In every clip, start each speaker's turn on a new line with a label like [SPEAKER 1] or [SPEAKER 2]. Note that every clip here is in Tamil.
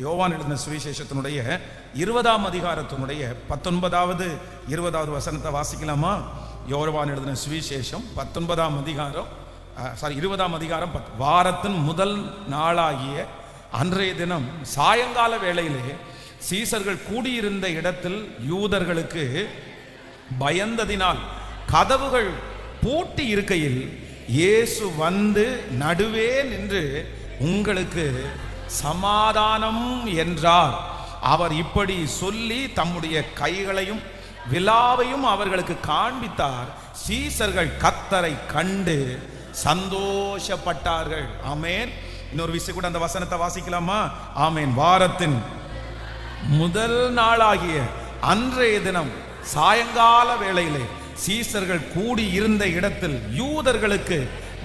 [SPEAKER 1] யோவான் எழுதின சுவிசேஷத்தினுடைய 20ஆம் அதிகாரத்தினுடைய 19வது 20வது வசனத்தை வாசிக்கலாமா? யோவான் எழுதின சுவிசேஷம் 19ஆம் அதிகாரம் 20ஆம் அதிகாரம். வாரத்தின் முதல் நாளாகிய அன்றைய தினம் சாயங்கால வேளையிலே சீசர்கள் கூடியிருந்த இடத்தில் யூதர்களுக்கு பயந்ததினால் கதவுகள் பூட்டி இருக்கையில் இயேசு வந்து நடுவே நின்று உங்களுக்கு சமாதானம் என்றார். அவர் இப்படி சொல்லி தம்முடைய கைகளையும் விலாவையும் அவர்களுக்கு காண்பித்தார். சீசர்கள் கர்த்தரை கண்டு சந்தோஷப்பட்டார்கள். ஆமென். இன்னொரு விஷயம் கூட அந்த வசனத்தை வாசிக்கலாமா? ஆமென். வாரத்தின் முதல் நாளாகிய அன்றைய தினம் சாயங்கால வேளையிலே சீசர்கள் கூடி இருந்த இடத்தில் யூதர்களுக்கு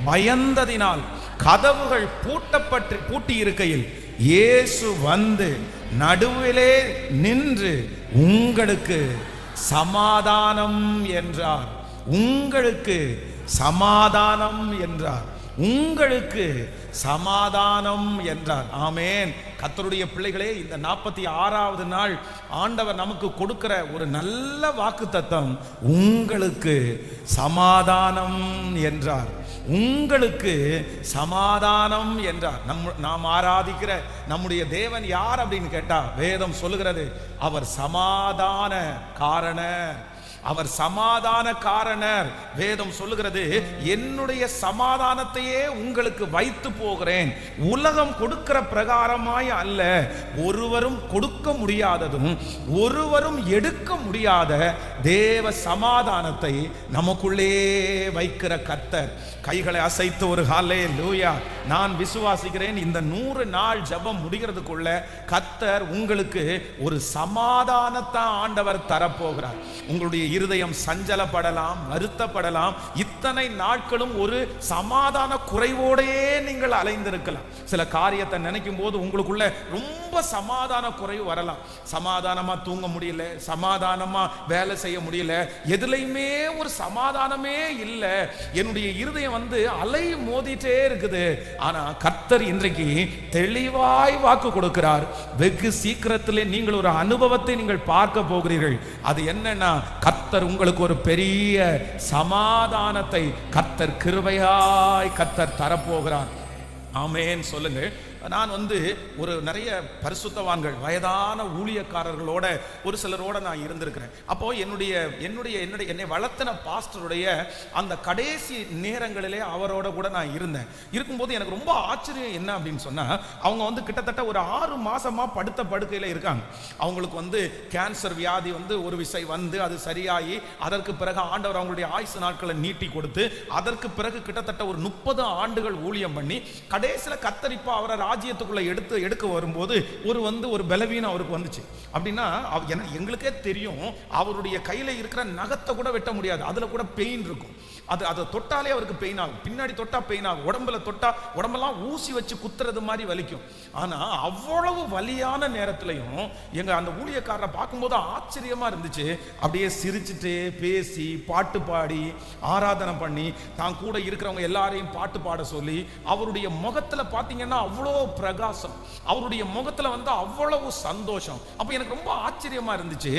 [SPEAKER 1] பயந்ததினால் கதவுகள் பூட்டி இருக்கையில் இயேசு வந்து நடுவிலே நின்று உங்களுக்கு சமாதானம் என்றார். உங்களுக்கு சமாதானம் என்றார். உங்களுக்கு சமாதானம் என்றார். ஆமென். கர்த்தருடைய பிள்ளைகளே, இந்த 46வது நாள் ஆண்டவர் நமக்கு கொடுக்கிற ஒரு நல்ல வாக்குத்தத்தம், உங்களுக்கு சமாதானம் என்றார். உங்களுக்கு சமாதானம் என்றார். நாம் ஆராதிக்கிற நம்முடைய தேவன் யார் அப்படின்னு கேட்டா வேதம் சொல்லுகிறது, அவர் சமாதான காரணர். அவர் சமாதான காரணர். வேதம் சொல்லுகிறது, என்னுடைய சமாதானத்தையே உங்களுக்கு வைத்து போகிறேன். உலகம் கொடுக்கிற பிரகாரமாய் அல்ல, ஒருவரும் கொடுக்க முடியாததும் ஒருவரும் எடுக்க முடியாத தேவ சமாதானத்தை நமக்குள்ளே வைக்கிற கர்த்தர். கைகளை அசைத்து ஒரு ஹல்லேலூயா. நான் விசுவாசிக்கிறேன், இந்த 100 நாள் ஜெபம் முடிகிறதுக்குள்ள கர்த்தர் உங்களுக்கு ஒரு சமாதானத்தை ஆண்டவர் தரப்போகிறார். உங்களுடைய இருதயம் சஞ்சலப்படலாம், வருத்தப்படலாம். இத்தனை நாட்களும் ஒரு சமாதான குறைவோடையே நீங்கள் அலைந்திருக்கலாம். சில காரியத்தை நினைக்கும் போது உங்களுக்குள்ள ரொம்ப சமாதான குறைவு வரலாம். சமாதானமா தூங்க முடியல, சமாதானமா வேலை செய்ய முடியல, எதுலையுமே ஒரு சமாதானமே இல்லை. என்னுடைய இருதயம் அலை மோதிட்டே இருக்குது. ஆனா கர்த்தர் இன்றைக்கு தெளிவாய் வாக்கு கொடுக்கிறார். வெகு சீக்கிரத்திலே நீங்கள் ஒரு அனுபவத்தை நீங்கள் பார்க்க போகிறீர்கள். அது என்னன்னா, கர்த்தர் உங்களுக்கு ஒரு பெரிய சமாதானத்தை கர்த்தர் கிருபையாய் கர்த்தர் தரப்போகிறார். ஆமென் சொல்லுங்க. நான் ஒரு நிறைய பரிசுத்தவான்கள், வயதான ஊழியக்காரர்களோட ஒரு சிலரோட நான் இருந்திருக்கிறேன். அப்போ என்னை வளர்த்தன பாஸ்டருடைய அந்த கடைசி நேரங்களிலே அவரோட கூட நான் இருந்தேன். இருக்கும்போது எனக்கு ரொம்ப ஆச்சரியம் என்ன அப்படின்னு சொன்னா, அவங்க கிட்டத்தட்ட ஒரு 6 மாசமா படுத்த படுக்கையில இருக்காங்க. அவங்களுக்கு கேன்சர் வியாதி ஒரு விசை அது சரியாகி அதற்கு பிறகு ஆண்டவர் அவங்களுடைய ஆயுசு நாட்களை நீட்டி கொடுத்து அதற்கு பிறகு கிட்டத்தட்ட ஒரு 30 ஆண்டுகள் ஊழியம் பண்ணி கடைசியில் கத்தரிப்பா அவரை ராஜ்யத்துக்குள்ள எடுக்க வரும்போது ஒரு பலவீனம் அவருக்கு வந்துச்சு. அப்படின்னா எங்களுக்கே தெரியும், அவருடைய கையில இருக்கிற நகத்தை கூட வெட்ட முடியாது, அதுல கூட பெயின் இருக்கும். அதை தொட்டாலே அவருக்கு பெயின் ஆகும், பின்னாடி தொட்டா பெயின் ஆகும், உடம்புல தொட்டா உடம்பெல்லாம் ஊசி வச்சு குத்துறது மாதிரி வலிக்கும். ஆனா அவ்வளவு வலியான நேரத்திலையும் எங்க அந்த ஊழியக்காரரை பார்க்கும்போது ஆச்சரியமா இருந்துச்சு. அப்படியே சிரிச்சுட்டு பேசி பாட்டு பாடி ஆராதனை பண்ணி தான் கூட இருக்கிறவங்க எல்லாரையும் பாட்டு பாட சொல்லி அவருடைய முகத்துல பாத்தீங்கன்னா அவ்வளோ பிரகாசம், அவருடைய முகத்துல அவ்வளவு சந்தோஷம். அப்ப எனக்கு ரொம்ப ஆச்சரியமா இருந்துச்சு,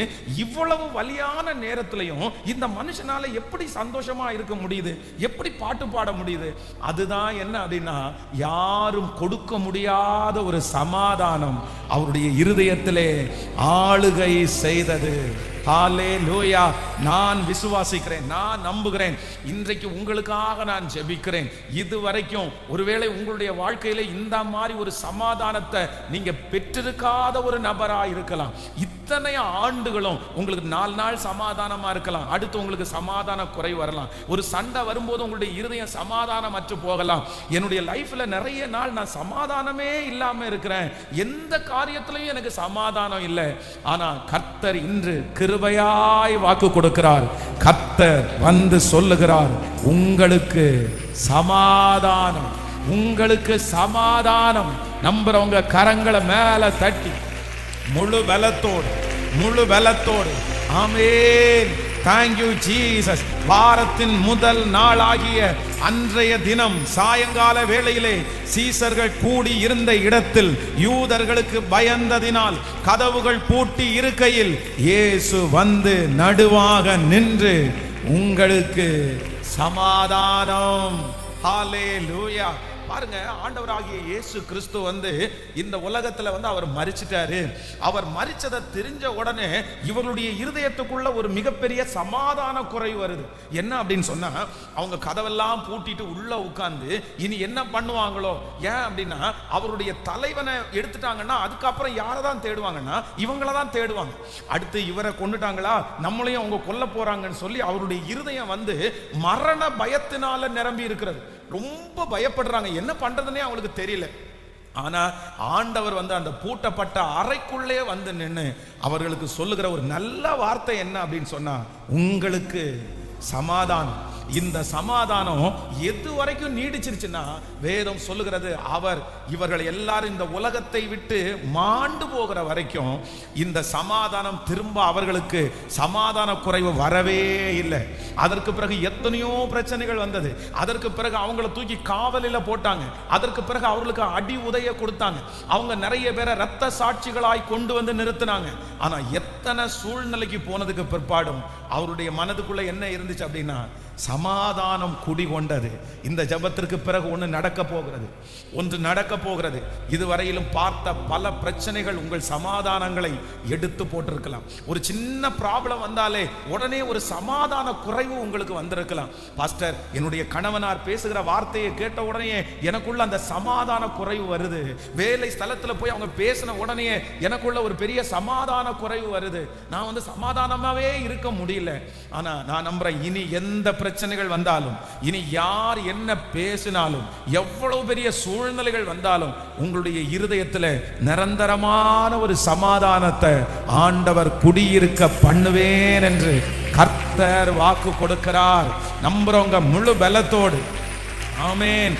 [SPEAKER 1] இவ்வளவு வலியான நேரத்திலையும் இந்த மனுஷனால எப்படி சந்தோஷமா இருக்க முடியுது, எப்படி பாட்டு பாட முடியுது? அதுதான் என்ன அப்படின்னா, யாரும் கொடுக்க முடியாத ஒரு சமாதானம் அவருடைய இருதயத்திலே ஆளுகை செய்தது. ஹல்லேலூயா. நான் விசுவாசிக்கிறேன், நான் நம்புகிறேன். இன்றைக்கு உங்களுக்காக நான் ஜெபிக்கிறேன். இதுவரைக்கும் ஒருவேளை உங்களுடைய வாழ்க்கையில இந்த மாதிரி ஒரு சமாதானத்தை நீங்க பெற்றிருக்காத ஒரு நபரா இருக்கலாம். இத்தனை ஆண்டுகளும் உங்களுக்கு 4 நாள் சமாதானமா இருக்கலாம், அடுத்து உங்களுக்கு சமாதான குறை வரலாம். ஒரு சண்டை வரும்போது உங்களுடைய இருதயம் சமாதானம் அற்று போகலாம். என்னுடைய லைஃப்ல நிறைய நாள் நான் சமாதானமே இல்லாம இருக்கிறேன், எந்த காரியத்திலையும் எனக்கு சமாதானம் இல்லை. ஆனா கர்த்தர் இன்று கிருபையாய் வாக்கு கொடுக்கிறார். கர்த்தர் சொல்லுகிறார், உங்களுக்கு சமாதானம், உங்களுக்கு சமாதானம். நம்புறவங்க கரங்களை மேல தட்டி முழு பலத்தோடு ஆமென் Thank you Jesus. வாரத்தின் முதல் நாளாகிய அன்றைய தினம் சாயங்கால வேளையிலே சீசர்கள் கூடி இருந்த இடத்தில் யூதர்களுக்கு பயந்ததினால் கதவுகள் பூட்டி இருக்கையில் இயேசு வந்து நடுவாக நின்று உங்களுக்கு சமாதானம். ஹல்லேலூயா. பாருங்க, ஆண்டவராகிய இயேசு கிறிஸ்து வந்து இந்த உலகத்துல வந்து அவர் மரிச்சிட்டாரு. அவர் மரிச்சதை தெரிஞ்ச உடனே இவர்களுடைய இருதயத்துக்குள்ள ஒரு மிகப்பெரிய சமாதான குறைவு வருது. என்ன அப்படின்னு சொன்னா, அவங்க கதவெல்லாம் பூட்டிட்டு உள்ள உட்கார்ந்து இனி என்ன பண்ணுவாங்களோ. ஏன் அப்படின்னா, அவருடைய தலைவனை எடுத்துட்டாங்கன்னா அதுக்கப்புறம் யாரை தான் தேடுவாங்கன்னா இவங்கள தான் தேடுவாங்க. அடுத்து இவரை கொண்டுட்டாங்களா, நம்மளையும் அவங்க கொல்ல போறாங்கன்னு சொல்லி அவருடைய இருதயம் வந்து மரண பயத்தினால நிரம்பி இருக்கிறது. ரொம்ப பயப்படுறாங்க, என்ன பண்றதுன்னே அவங்களுக்கு தெரியல. ஆனா ஆண்டவர் வந்து அந்த பூட்டப்பட்ட அறைக்குள்ளே வந்து நின்று அவர்களுக்கு சொல்லுகிற ஒரு நல்ல வார்த்தை என்ன அப்படின்னு சொன்னா, உங்களுக்கு சமாதானம். இந்த சமாதானம் எது வரைக்கும் நீடிச்சிருச்சுன்னா, வேதம் சொல்லுகிறது இவர்கள் எல்லாரும் இந்த உலகத்தை விட்டு மாண்டு போகிற வரைக்கும் இந்த சமாதானம் திரும்ப அவர்களுக்கு சமாதான குறைவு வரவே இல்லை. அதற்கு பிறகு எத்தனையோ பிரச்சனைகள் வந்தது. அதற்கு பிறகு அவங்களை தூக்கி காவலில் போட்டாங்க. அதற்கு பிறகு அவர்களுக்கு அடி உதைய கொடுத்தாங்க. அவங்க நிறைய பேரை இரத்த சாட்சிகளாய் கொண்டு வந்து நிறுத்தினாங்க. ஆனா எத்தனை சூழ்நிலைக்கு போனதுக்கு பிற்பாடும் அவருடைய மனதுக்குள்ள என்ன இருந்துச்சு அப்படின்னா, சமாதானம் குடிகொண்டது. இந்த ஜெபத்திற்கு பிறகு ஒன்று நடக்க போகிறது. இதுவரையிலும் பார்த்த பல பிரச்சனைகள் உங்கள் சமாதானங்களை எடுத்து போட்டிருக்கலாம். ஒரு சின்ன ப்ராப்ளம் வந்தாலே உடனே ஒரு சமாதான குறைவு உங்களுக்கு வந்திருக்கலாம். பாஸ்டர், என்னுடைய கணவனார் பேசுகிற வார்த்தையை கேட்ட உடனே எனக்குள்ள அந்த சமாதான குறைவு வருது. வேலை ஸ்தலத்தில் போய் அவங்க பேசின உடனே எனக்குள்ள ஒரு பெரிய சமாதான குறைவு வருது. நான் வந்து சமாதானமாவே இருக்க முடியல. ஆனா நான் நம்புறேன், இனி எந்த பிரச்சனைகள் வந்தாலும், இனி யார் என்ன பேசினாலும், எவ்வளவு பெரிய சூழ்நிலைகள் வந்தாலும் உங்களுடைய இருதயத்தில் நிரந்தரமான ஒரு சமாதானத்தை ஆண்டவர் குடியிருக்க பண்ணுவேன் என்று கர்த்தர் வாக்கு கொடுக்கிறார். நம்புறவங்க முழு பலத்தோடு ஆமென்.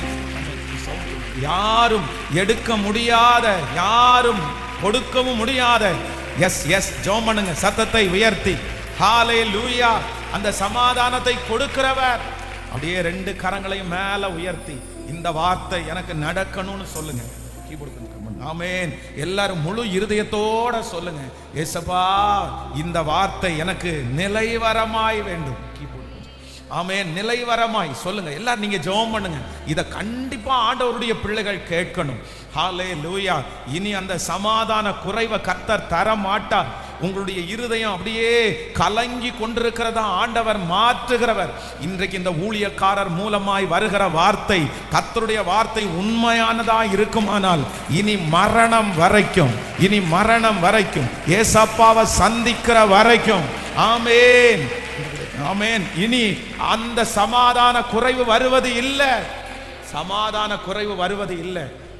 [SPEAKER 1] யாரும் எடுக்க முடியாத, யாரும் கொடுக்கவும் முடியாத, எஸ் எஸ் ஜெபம் பண்ணுங்க சத்தத்தை உயர்த்தி. ஹல்லேலூயா. அந்த சமாதானத்தை கொடுக்கிறவர் அப்படியே ரெண்டு கரங்களையும் மேல உயர்த்தி இந்த வார்த்தை எனக்கு நடக்கணும்னு சொல்லுங்க. ஆமென். எல்லாரும் முழு இருதயத்தோட சொல்லுங்க, ஏசப்பா இந்த வார்த்தை எனக்கு நிலைவரமாய் வேண்டும். ஆமென். நிலைவரமாய் சொல்லுங்க. எல்லாரும் நீங்க ஜெபம் பண்ணுங்க. இத கண்டிப்பா ஆண்டவருடைய பிள்ளைகள் கேட்கணும். ஹல்லேலூயா. இனி அந்த சமாதான குறைவை கர்த்தர் தர மாட்டார். உங்களுடைய இருதயம் அப்படியே கலங்கி கொண்டிருக்கிறதா ஆண்டவர் மாற்றுகிறவர். இன்றைக்கு இந்த ஊழியக்காரர் மூலமாய் வருகிற வார்த்தை, கர்த்தருடைய வார்த்தை உண்மையானதா இருக்குமானால் இனி மரணம் வரைக்கும் ஏசப்பாவை சந்திக்கிற வரைக்கும், ஆமென் ஆமென், இனி அந்த சமாதான குறைவு வருவது இல்லை.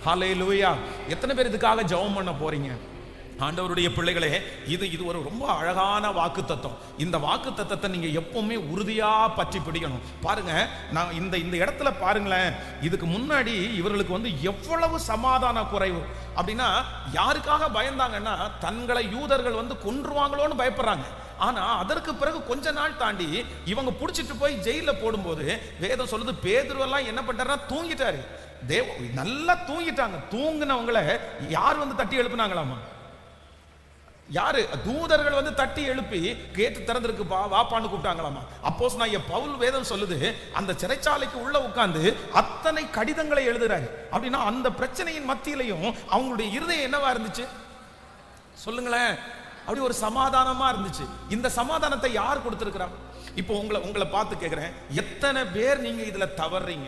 [SPEAKER 1] ஹல்லேலூயா. எத்தனை பேர் இதுக்காக ஜெபம் பண்ண போறீங்க? ஆண்டவருடைய பிள்ளைகளே, இது ஒரு ரொம்ப அழகான வாக்குத்தத்தம். இந்த வாக்குத்தத்தத்தை நீங்க எப்பவுமே உறுதியா பற்றி பிடிக்கணும். பாருங்க, நான் இந்த இடத்துல பாருங்களேன், இதுக்கு முன்னாடி இவர்களுக்கு வந்து எவ்வளவு சமாதான குறைவு அப்படின்னா, யாருக்காக பயந்தாங்கன்னா தங்களை யூதர்கள் வந்து கொன்றுவாங்களோன்னு பயப்படுறாங்க. ஆனா அதற்கு பிறகு கொஞ்ச நாள் தாண்டி இவங்க புடிச்சிட்டு போய் ஜெயில போடும்போது வேதம் சொல்லுது, பேதுருவெல்லாம் என்ன பண்றாருன்னா தூங்கிட்டாரு. நல்லா தூங்கிட்டாங்க. தூங்கினவங்களை யார் வந்து தட்டி எழுப்புனாங்களாமா? யாரு? தூதர்கள் வந்து தட்டி எழுப்பி கேட்டு திறந்திருக்குப்பா வாப்பான்னு கூப்பிட்டாங்களாமா. அப்போஸ்தலனாகிய பவுல் வேதம் சொல்லுது, அந்த சிறைச்சாலைக்கு உள்ள உட்கார்ந்து அத்தனை கடிதங்களை எழுதுறாரு. அப்படின்னா அந்த பிரச்சனையின் மத்தியிலையும் அவங்களுடைய இருதயம் என்னவா இருந்துச்சு சொல்லுங்களேன்? அப்படி ஒரு சமாதானமா இருந்துச்சு. இந்த சமாதானத்தை யார் கொடுத்திருக்கிறா? இப்போ உங்களை பார்த்து கேட்கிறேன், எத்தனை பேர் நீங்க இதுல தவறீங்க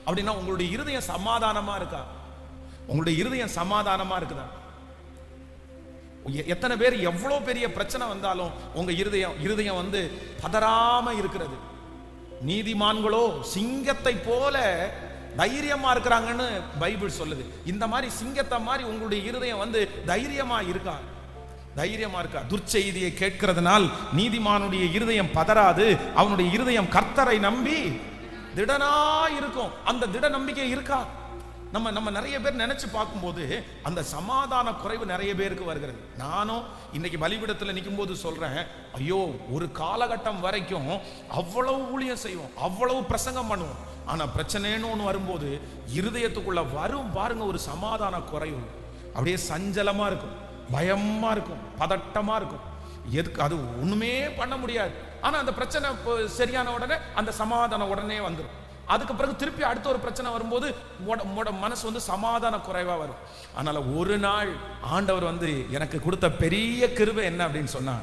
[SPEAKER 1] அப்படின்னா உங்களுடைய இருதயம் சமாதானமா இருக்கா? உங்களுடைய இருதயம் சமாதானமா இருக்குதா? எத்தனை பேர் எவ்வளவு பெரிய பிரச்சனை வந்தாலும் உங்க இருதயம் வந்து பதறாம இருக்கிறது? நீதிமான்களோ சிங்கத்தை போல தைரியமா இருக்கிறாங்கன்னு பைபிள் சொல்லுது. இந்த மாதிரி சிங்கத்தை மாதிரி உங்களுடைய இருதயம் வந்து தைரியமா இருக்கா? துர்ச்செய்தியை கேட்கிறதுனால் நீதிமானுடைய இருதயம் பதறாது, அவனுடைய இருதயம் கர்த்தரை நம்பி திடனா இருக்கும். அந்த திட நம்பிக்கை இருக்கா? நம்ம நம்ம நிறைய பேர் நினைச்சு பார்க்கும்போது அந்த சமாதான குறைவு நிறைய பேருக்கு வருகிறது. நானும் இன்னைக்கு பலிபீடத்தில் நிற்கும் போது சொல்றேன், ஐயோ ஒரு காலகட்டம் வரைக்கும் அவ்வளவு ஊழியம் செய்வோம், அவ்வளவு பிரசங்கம் பண்ணுவோம். ஆனா பிரச்சனைன்னு ஒன்று வரும்போது இருதயத்துக்குள்ள வரும் பாருங்க ஒரு சமாதான குறைவு. அப்படியே சஞ்சலமா இருக்கும், பயமா இருக்கும், பதட்டமா இருக்கும். எதுக்கு அது ஒண்ணுமே பண்ண முடியாது. ஆனா அந்த பிரச்சனை சரியான உடனே அந்த சமாதானம் உடனே வந்துடும். அதுக்கு பிறகு திருப்பி அடுத்த ஒரு பிரச்சனை வரும்போது மனசு வந்து சமாதான குறைவா வரும். அதனால ஒரு நாள் ஆண்டவர் வந்து எனக்கு கொடுத்த பெரிய கிருபை என்ன அப்படின்னு சொன்னா,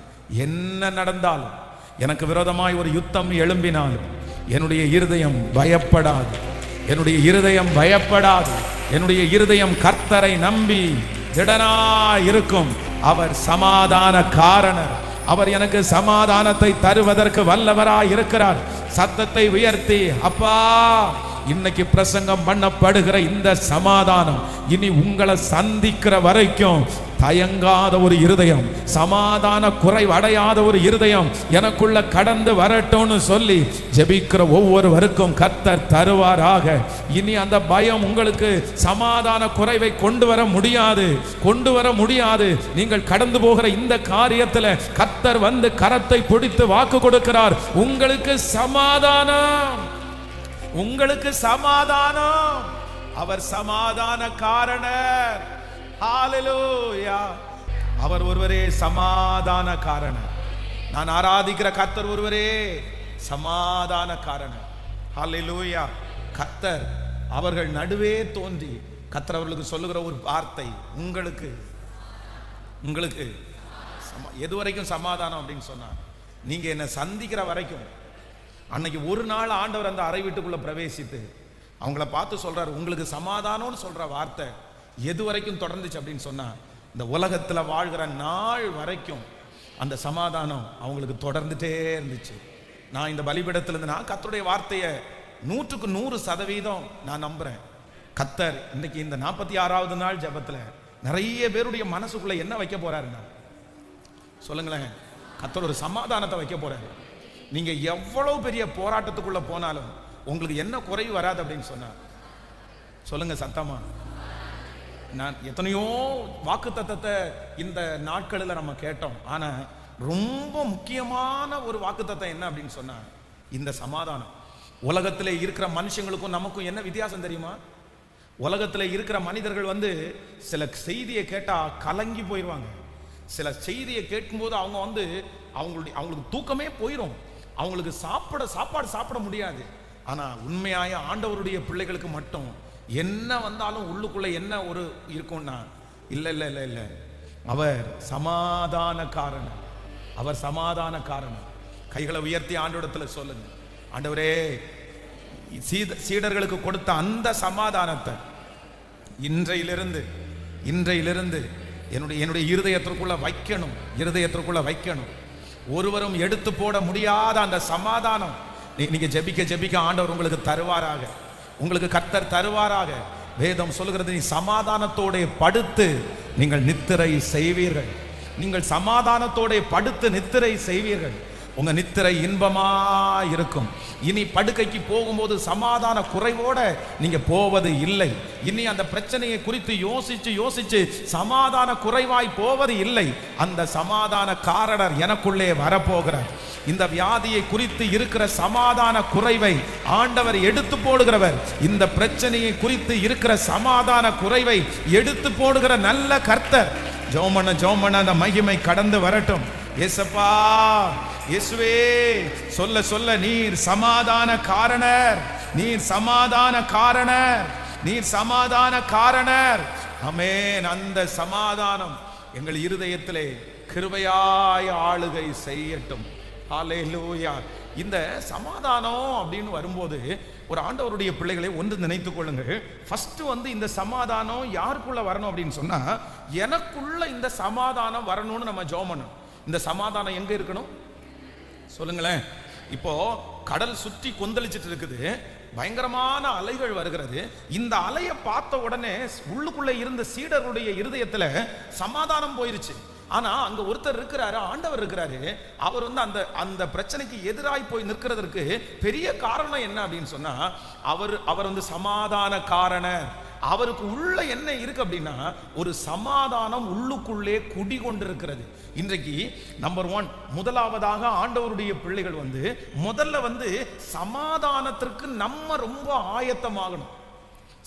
[SPEAKER 1] என்ன நடந்தாலும், எனக்கு விரோதமாய் ஒரு யுத்தம் எழும்பினாலும் என்னுடைய இருதயம் பயப்படாது, என்னுடைய இருதயம் பயப்படாது. என்னுடைய இருதயம் கர்த்தரை நம்பி திடனா இருக்கும். அவர் சமாதான காரணர். அவர் எனக்கு சமாதானத்தை தருவதற்கு வல்லவராய் இருக்கிறார். சத்தத்தை உயர்த்தி, அப்பா இன்னைக்கு பிரசங்கம் பண்ணப்படுகிற இந்த சமாதானம் இனி உங்களை சந்திக்கிற வரைக்கும் தயங்காத ஒரு இருதயம், சமாதான குறைவு அடையாத ஒரு இருதயம் எனக்குள்ள கடந்து வரட்டும்னு சொல்லி ஜெபிக்கிற ஒவ்வொருவருக்கும் கர்த்தர் தருவாராக. இனி அந்த பயம் உங்களுக்கு சமாதான குறைவை கொண்டு வர முடியாது. நீங்கள் கடந்து போகிற இந்த காரியத்தில் கர்த்தர் வந்து கரத்தை பிடித்து வாக்கு கொடுக்கிறார், உங்களுக்கு சமாதானம். அவர் சமாதான காரணர். ஹalleluya. அவர் ஒருவரே சமாதான காரணர். நான் ஆராதிக்கிற கர்த்தர் ஒருவரே சமாதான காரணர். ஹalleluya. கர்த்தர் அவர்கள் நடுவே தோன்றி கர்த்தர் அவர்களுக்கு சொல்லுகிற ஒரு வார்த்தை, உங்களுக்கு எது வரைக்கும் சமாதானம் அப்படின்னு சொன்னார், நீங்க என்ன சந்திக்கிற வரைக்கும். அன்னைக்கு ஒரு நாள் ஆண்டவர் அந்த அறை வீட்டுக்குள்ள பிரவேசித்து அவங்கள பார்த்து சொல்றாரு, உங்களுக்கு சமாதானம்னு சொல்ற வார்த்தை எது வரைக்கும் தொடர்ந்துச்சு அப்படின்னு சொன்னா, இந்த உலகத்துல வாழ்கிற நாள் வரைக்கும் அந்த சமாதானம் அவங்களுக்கு தொடர்ந்துட்டே இருந்துச்சு. நான் இந்த பலிபீடத்திலிருந்து நான் கர்த்தருடைய வார்த்தையை 100% நான் நம்புறேன். கர்த்தர் இன்னைக்கு இந்த 46வது நாள் ஜெபத்துல நிறைய பேருடைய மனசுக்குள்ள என்ன வைக்க போறாருன்னா, சொல்லுங்களேன், கர்த்தர் ஒரு சமாதானத்தை வைக்க போறாரு. நீங்க எவ்வளவு பெரிய போராட்டத்துக்குள்ள போனாலும் உங்களுக்கு என்ன குறைவு வராது அப்படின்னு சொன்னா, சொல்லுங்க சத்தமா. நான் எத்தனையோ வாக்குத்தத்தத்தை இந்த நாட்களில் நம்ம கேட்டோம். ஆனா ரொம்ப முக்கியமான ஒரு வாக்குத்தத்தம் என்ன அப்படின்னு சொன்னா, இந்த சமாதானம். உலகத்திலே இருக்கிற மனுஷங்களுக்கும் நமக்கும் என்ன வித்தியாசம் தெரியுமா? உலகத்தில் இருக்கிற மனிதர்கள் வந்து சில செய்தியை கேட்டா கலங்கி போயிடுவாங்க. சில செய்தியை கேட்கும்போது அவங்க வந்து அவங்களுக்கு தூக்கமே போயிடும், அவங்களுக்கு சாப்பாடு சாப்பிட முடியாது. ஆனா உண்மையாய ஆண்டவருடைய பிள்ளைகளுக்கு மட்டும் என்ன வந்தாலும் உள்ளுக்குள்ள என்ன ஒரு இருக்கும்னா, இல்ல அவர் சமாதான காரணம். கைகளை உயர்த்தி ஆண்டவரிடத்துல சொல்லுங்க, ஆண்டவரே சீடர்களுக்கு கொடுத்த அந்த சமாதானத்தை இன்றையிலிருந்து என்னுடைய இருதயத்திற்குள்ள வைக்கணும். ஒருவரும் எடுத்து போட முடியாத அந்த சமாதானம் நீங்க ஜெபிக்க ஆண்டவர் உங்களுக்கு தருவாராக, உங்களுக்கு கர்த்தர் தருவாராக. வேதம் சொல்லுகிறது, நீ சமாதானத்தோட படுத்து நீங்கள் நித்திரை செய்வீர்கள். நீங்கள் சமாதானத்தோட படுத்து நித்திரை செய்வீர்கள். உங்க நித்திரை இன்பமா இருக்கும். இனி படுக்கைக்கு போகும்போது சமாதான குறைவோட நீங்க போவது இல்லை. இனி அந்த பிரச்சனையை குறித்து யோசிச்சு சமாதான குறைவாய் போவது இல்லை. அந்த சமாதான காரணர் எனக்குள்ளே வரப்போகிறார். இந்த வியாதியை குறித்து இருக்கிற சமாதான குறைவை ஆண்டவர் எடுத்து போடுகிறவர். இந்த பிரச்சனையை குறித்து இருக்கிற சமாதான குறைவை எடுத்து போடுகிற நல்ல கர்த்தர். ஜோமன அந்த மகிமை கடந்து வரட்டும். ஏசப்பா, இயேசுவே, சொல்ல நீர் சமாதான காரணர். ஆமென். அந்த சமாதானம் எங்கள் இருதயத்திலே கிருபையாய் ஆளுகை செய்யட்டும். ஹல்லேலூயா. இந்த சமாதானம் அப்படின்னு வரும்போது ஒரு ஆண்டவருடைய பிள்ளைகளை ஒன்று நினைத்துக் கொள்ளுங்கள். ஃபர்ஸ்ட் வந்து இந்த சமாதானம் யாருக்குள்ள வரணும் அப்படின்னு சொன்னா, எனக்குள்ள இந்த சமாதானம் வரணும்னு நம்ம ஜெபம் பண்ணணும். இந்த சமாதானம் எங்க இருக்கணும் சொல்லுங்களேன். இப்போ கடல் சுற்றி கொந்தளிச்சிட்டு இருக்குது, பயங்கரமான அலைகள் வருகிறது. இந்த அலையை பார்த்த உடனே உள்ளுக்குள்ள இருந்த சீடருடைய இருதயத்துல சமாதானம் போயிருச்சு. ஆனா அங்க ஒருத்தர் இருக்கிறாரு, ஆண்டவர் இருக்கிறாரு. அவர் வந்து அந்த பிரச்சனைக்கு எதிராய் போய் நிற்கிறதுக்கு பெரிய காரணம் என்ன அப்படின்னு சொன்னா, அவர் வந்து சமாதான காரணர். அவருக்கு உள்ள என்ன இருக்கு அப்படின்னா ஒரு சமாதானம் உள்ளுக்குள்ளே குடிகொண்டிருக்கிறது. இன்றைக்கு நம்பர் 1, முதலாவதாக ஆண்டவருடைய பிள்ளைகள் முதல்ல சமாதானத்திற்கு நம்ம ரொம்ப ஆயத்தமாகணும்.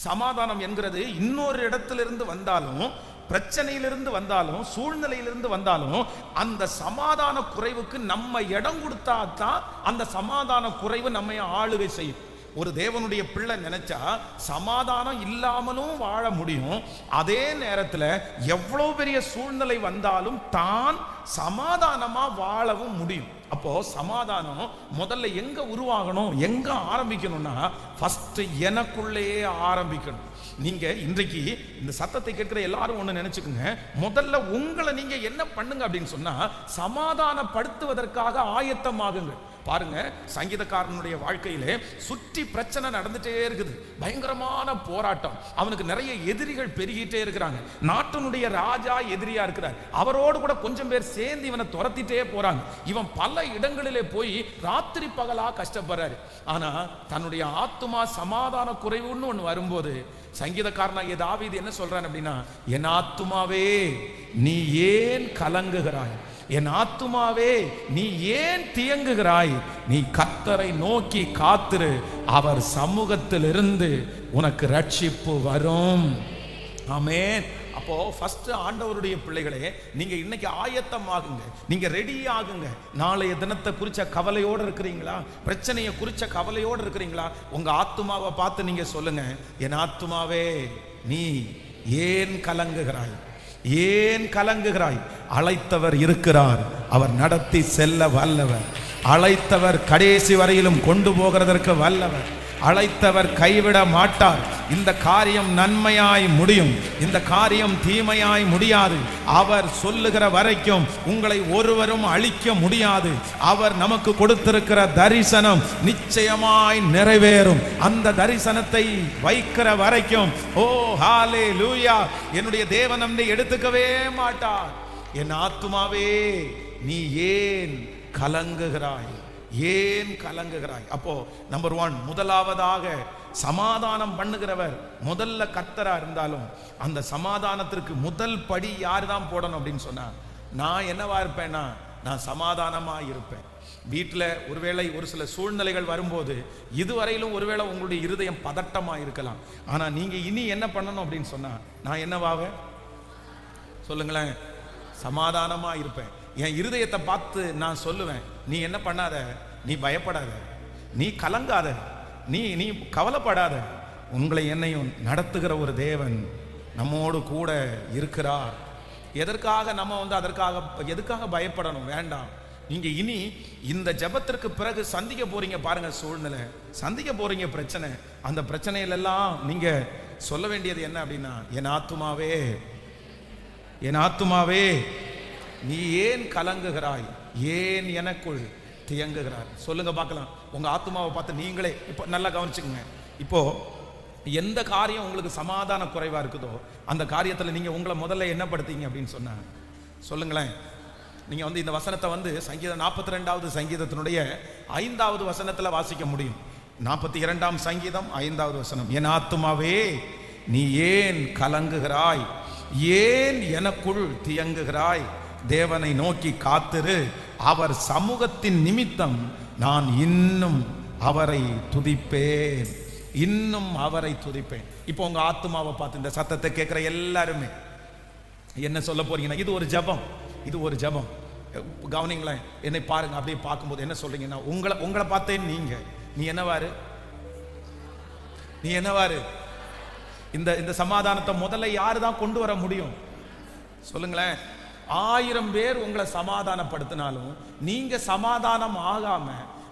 [SPEAKER 1] சமாதானம் என்கிறது இன்னொரு இடத்திலிருந்து வந்தாலும், பிரச்சனையிலிருந்து வந்தாலும், சூழ்நிலையிலிருந்து வந்தாலும், அந்த சமாதான குறைவுக்கு நம்ம இடம் கொடுத்தா தான் அந்த சமாதான குறைவு நம்மை ஆளுகை செய்யும். ஒரு தேவனுடைய பிள்ளை நினைச்சா சமாதானம் இல்லாமலும் வாழ முடியும். அதே நேரத்தில் எவ்வளவு பெரிய சூழ்நிலை வந்தாலும் தான் சமாதானமா வாழவும் முடியும். அப்போ சமாதானம் முதல்ல எங்க உருவாகணும், எங்க ஆரம்பிக்கணும்னா ஃபர்ஸ்ட் எனக்குள்ளேயே ஆரம்பிக்கணும். நீங்க இன்றைக்கு இந்த சத்தத்தை கேட்கிற எல்லாரும் ஒண்ணு நினைச்சுக்குங்க, முதல்ல உங்களை நீங்க என்ன பண்ணுங்க அப்படின்னு சொன்னா சமாதானப்படுத்துவதற்காக ஆயத்தமாகுங்க. பாருங்க, சங்கீதக்காரனுடைய வாழ்க்கையிலே சுற்றி பிரச்சனை நடந்துட்டே இருக்குது, பயங்கரமான போராட்டம், அவனுக்கு நிறைய எதிரிகள் பெருகிட்டே இருக்கிறாங்க. நாட்டினுடைய ராஜா எதிரியா இருக்கிறார், அவரோடு கூட கொஞ்சம் பேர் சேர்ந்து இவனை துரத்திட்டே போறாங்க. இவன் பல இடங்களிலே போய் ராத்திரி பகலா கஷ்டப்படுறாரு. ஆனா தன்னுடைய ஆத்துமா சமாதான குறைவுன்னு ஒண்ணு வரும்போது சங்கீதக்காரனாகிய தாவீது என்ன சொல்றான் அப்படின்னா, என் ஆத்துமாவே நீ ஏன் கலங்குகிறாய், என் ஆத்துமாவே நீ ஏன் தியங்குகிறாய், நீ கர்த்தரை நோக்கி காத்திரு, அவர் சமூகத்திலிருந்து உனக்கு ரட்சிப்பு வரும். ஆமென். அப்போ ஃபர்ஸ்ட் ஆண்டவருடைய பிள்ளைகளே, நீங்க இன்னைக்கு ஆயத்தமாகுங்க, நீங்க ரெடி ஆகுங்க. நாளைய தினத்தை குறிச்ச கவலையோடு இருக்கிறீங்களா, பிரச்சனையை குறிச்ச கவலையோடு இருக்கிறீங்களா, உங்க ஆத்துமாவை பார்த்து நீங்க சொல்லுங்க, என் ஆத்துமாவே நீ ஏன் கலங்குகிறாய், ஏன் கலங்குகிறாய், அழைத்தவர் இருக்கிறார், அவர் நடத்தி செல்ல வல்லவர், அழைத்தவர் கடைசி வரையிலும் கொண்டு போகிறதற்கு வல்லவர், அழைத்தவர் கைவிட மாட்டார். இந்த காரியம் நன்மையாய் முடியும், இந்த காரியம் தீமையாய் முடியாது. அவர் சொல்லுகிற வரைக்கும் உங்களை ஒருவரும் அழிக்க முடியாது. அவர் நமக்கு கொடுத்திருக்கிற தரிசனம் நிச்சயமாய் நிறைவேறும். அந்த தரிசனத்தை வைக்கிற வரைக்கும் ஓ ஹalleluya, என்னுடைய தேவன் நம்மை எடுத்துக்கவே மாட்டார். என் ஆத்துமாவே நீ ஏன் கலங்குகிறாய், ஏன் கலங்குகிறாய். அப்போ நம்பர் 1, முதலாவதாக சமாதானம் பண்ணுகிறவர் முதல்ல கர்த்தரா இருந்தாலும் அந்த சமாதானத்திற்கு முதல் படி யார் தான் போடணும் அப்படின்னு சொன்னா, நான் என்னவா இருப்பேன்னா நான் சமாதானமா இருப்பேன். வீட்டில் ஒருவேளை ஒரு சில சூழ்நிலைகள் வரும்போது இதுவரையிலும் ஒருவேளை உங்களுடைய இருதயம் பதட்டமா இருக்கலாம். ஆனா நீங்க இனி என்ன பண்ணணும் அப்படின்னு சொன்னா, நான் என்னவாக சொல்லுங்களேன், சமாதானமா இருப்பேன். என் இருதயத்தை பார்த்து நான் சொல்லுவேன், நீ என்ன பண்ணாத, நீ பயப்படாத, நீ கலங்காத, நீ கவலைப்படாத, உங்களை என்னையும் நடத்துகிற ஒரு தேவன் நம்மோடு கூட இருக்கிறார். எதற்காக நம்ம எதுக்காக பயப்படணும், வேண்டாம். நீங்க இனி இந்த ஜெபத்திற்கு பிறகு சந்திக்க போறீங்க பாருங்க, சூழ்நிலை சந்திக்க போறீங்க, பிரச்சனை. அந்த பிரச்சனையிலெல்லாம் நீங்க சொல்ல வேண்டியது என்ன அப்படின்னா, என் ஆத்துமாவே, என் ஆத்துமாவே நீ ஏன் கலங்குகிறாய், ஏன் எனக்குள் தியங்குகிறாய். சொல்லுங்க பார்க்கலாம், உங்க ஆத்துமாவை பார்த்து நீங்களே இப்போ நல்லா கவனிச்சுக்கோங்க. இப்போ எந்த காரியம் உங்களுக்கு சமாதான குறைவா இருக்குதோ அந்த காரியத்தில் நீங்க உங்களை முதல்ல என்ன படுத்தீங்க அப்படின்னு சொன்னா சொல்லுங்களேன். நீங்க இந்த வசனத்தை சங்கீதம் 42வது சங்கீதத்தினுடைய 5வது வசனத்துல வாசிக்க முடியும். 42ஆம் சங்கீதம் 5வது வசனம், என் ஆத்துமாவே நீ ஏன் கலங்குகிறாய், ஏன் எனக்குள் தியங்குகிறாய், தேவனை நோக்கி காத்திரு, அவர் சமூகத்தின் நிமித்தம் நான் இன்னும் அவரை துதிப்பேன், இன்னும் அவரை துதிப்பேன். இப்போ உங்க ஆத்துமாவை பார்த்து இந்த சத்தத்தை கேட்கிற எல்லாருமே என்ன சொல்ல போறீங்கன்னா, இது ஒரு ஜெபம், இது ஒரு ஜெபம். கவனிங்களேன், என்னை பாருங்க. அப்படியே பார்க்கும்போது என்ன சொல்றீங்கன்னா, உங்களை பார்த்தேன் நீ என்னவாரு, நீ என்னவாரு. இந்த சமாதானத்தை முதல்ல யாரு தான் கொண்டு வர முடியும் சொல்லுங்களேன். 1000 பேர் உங்களை சமாதானப்படுத்தினாலும் நீங்க சமாதானம் ஆகாம,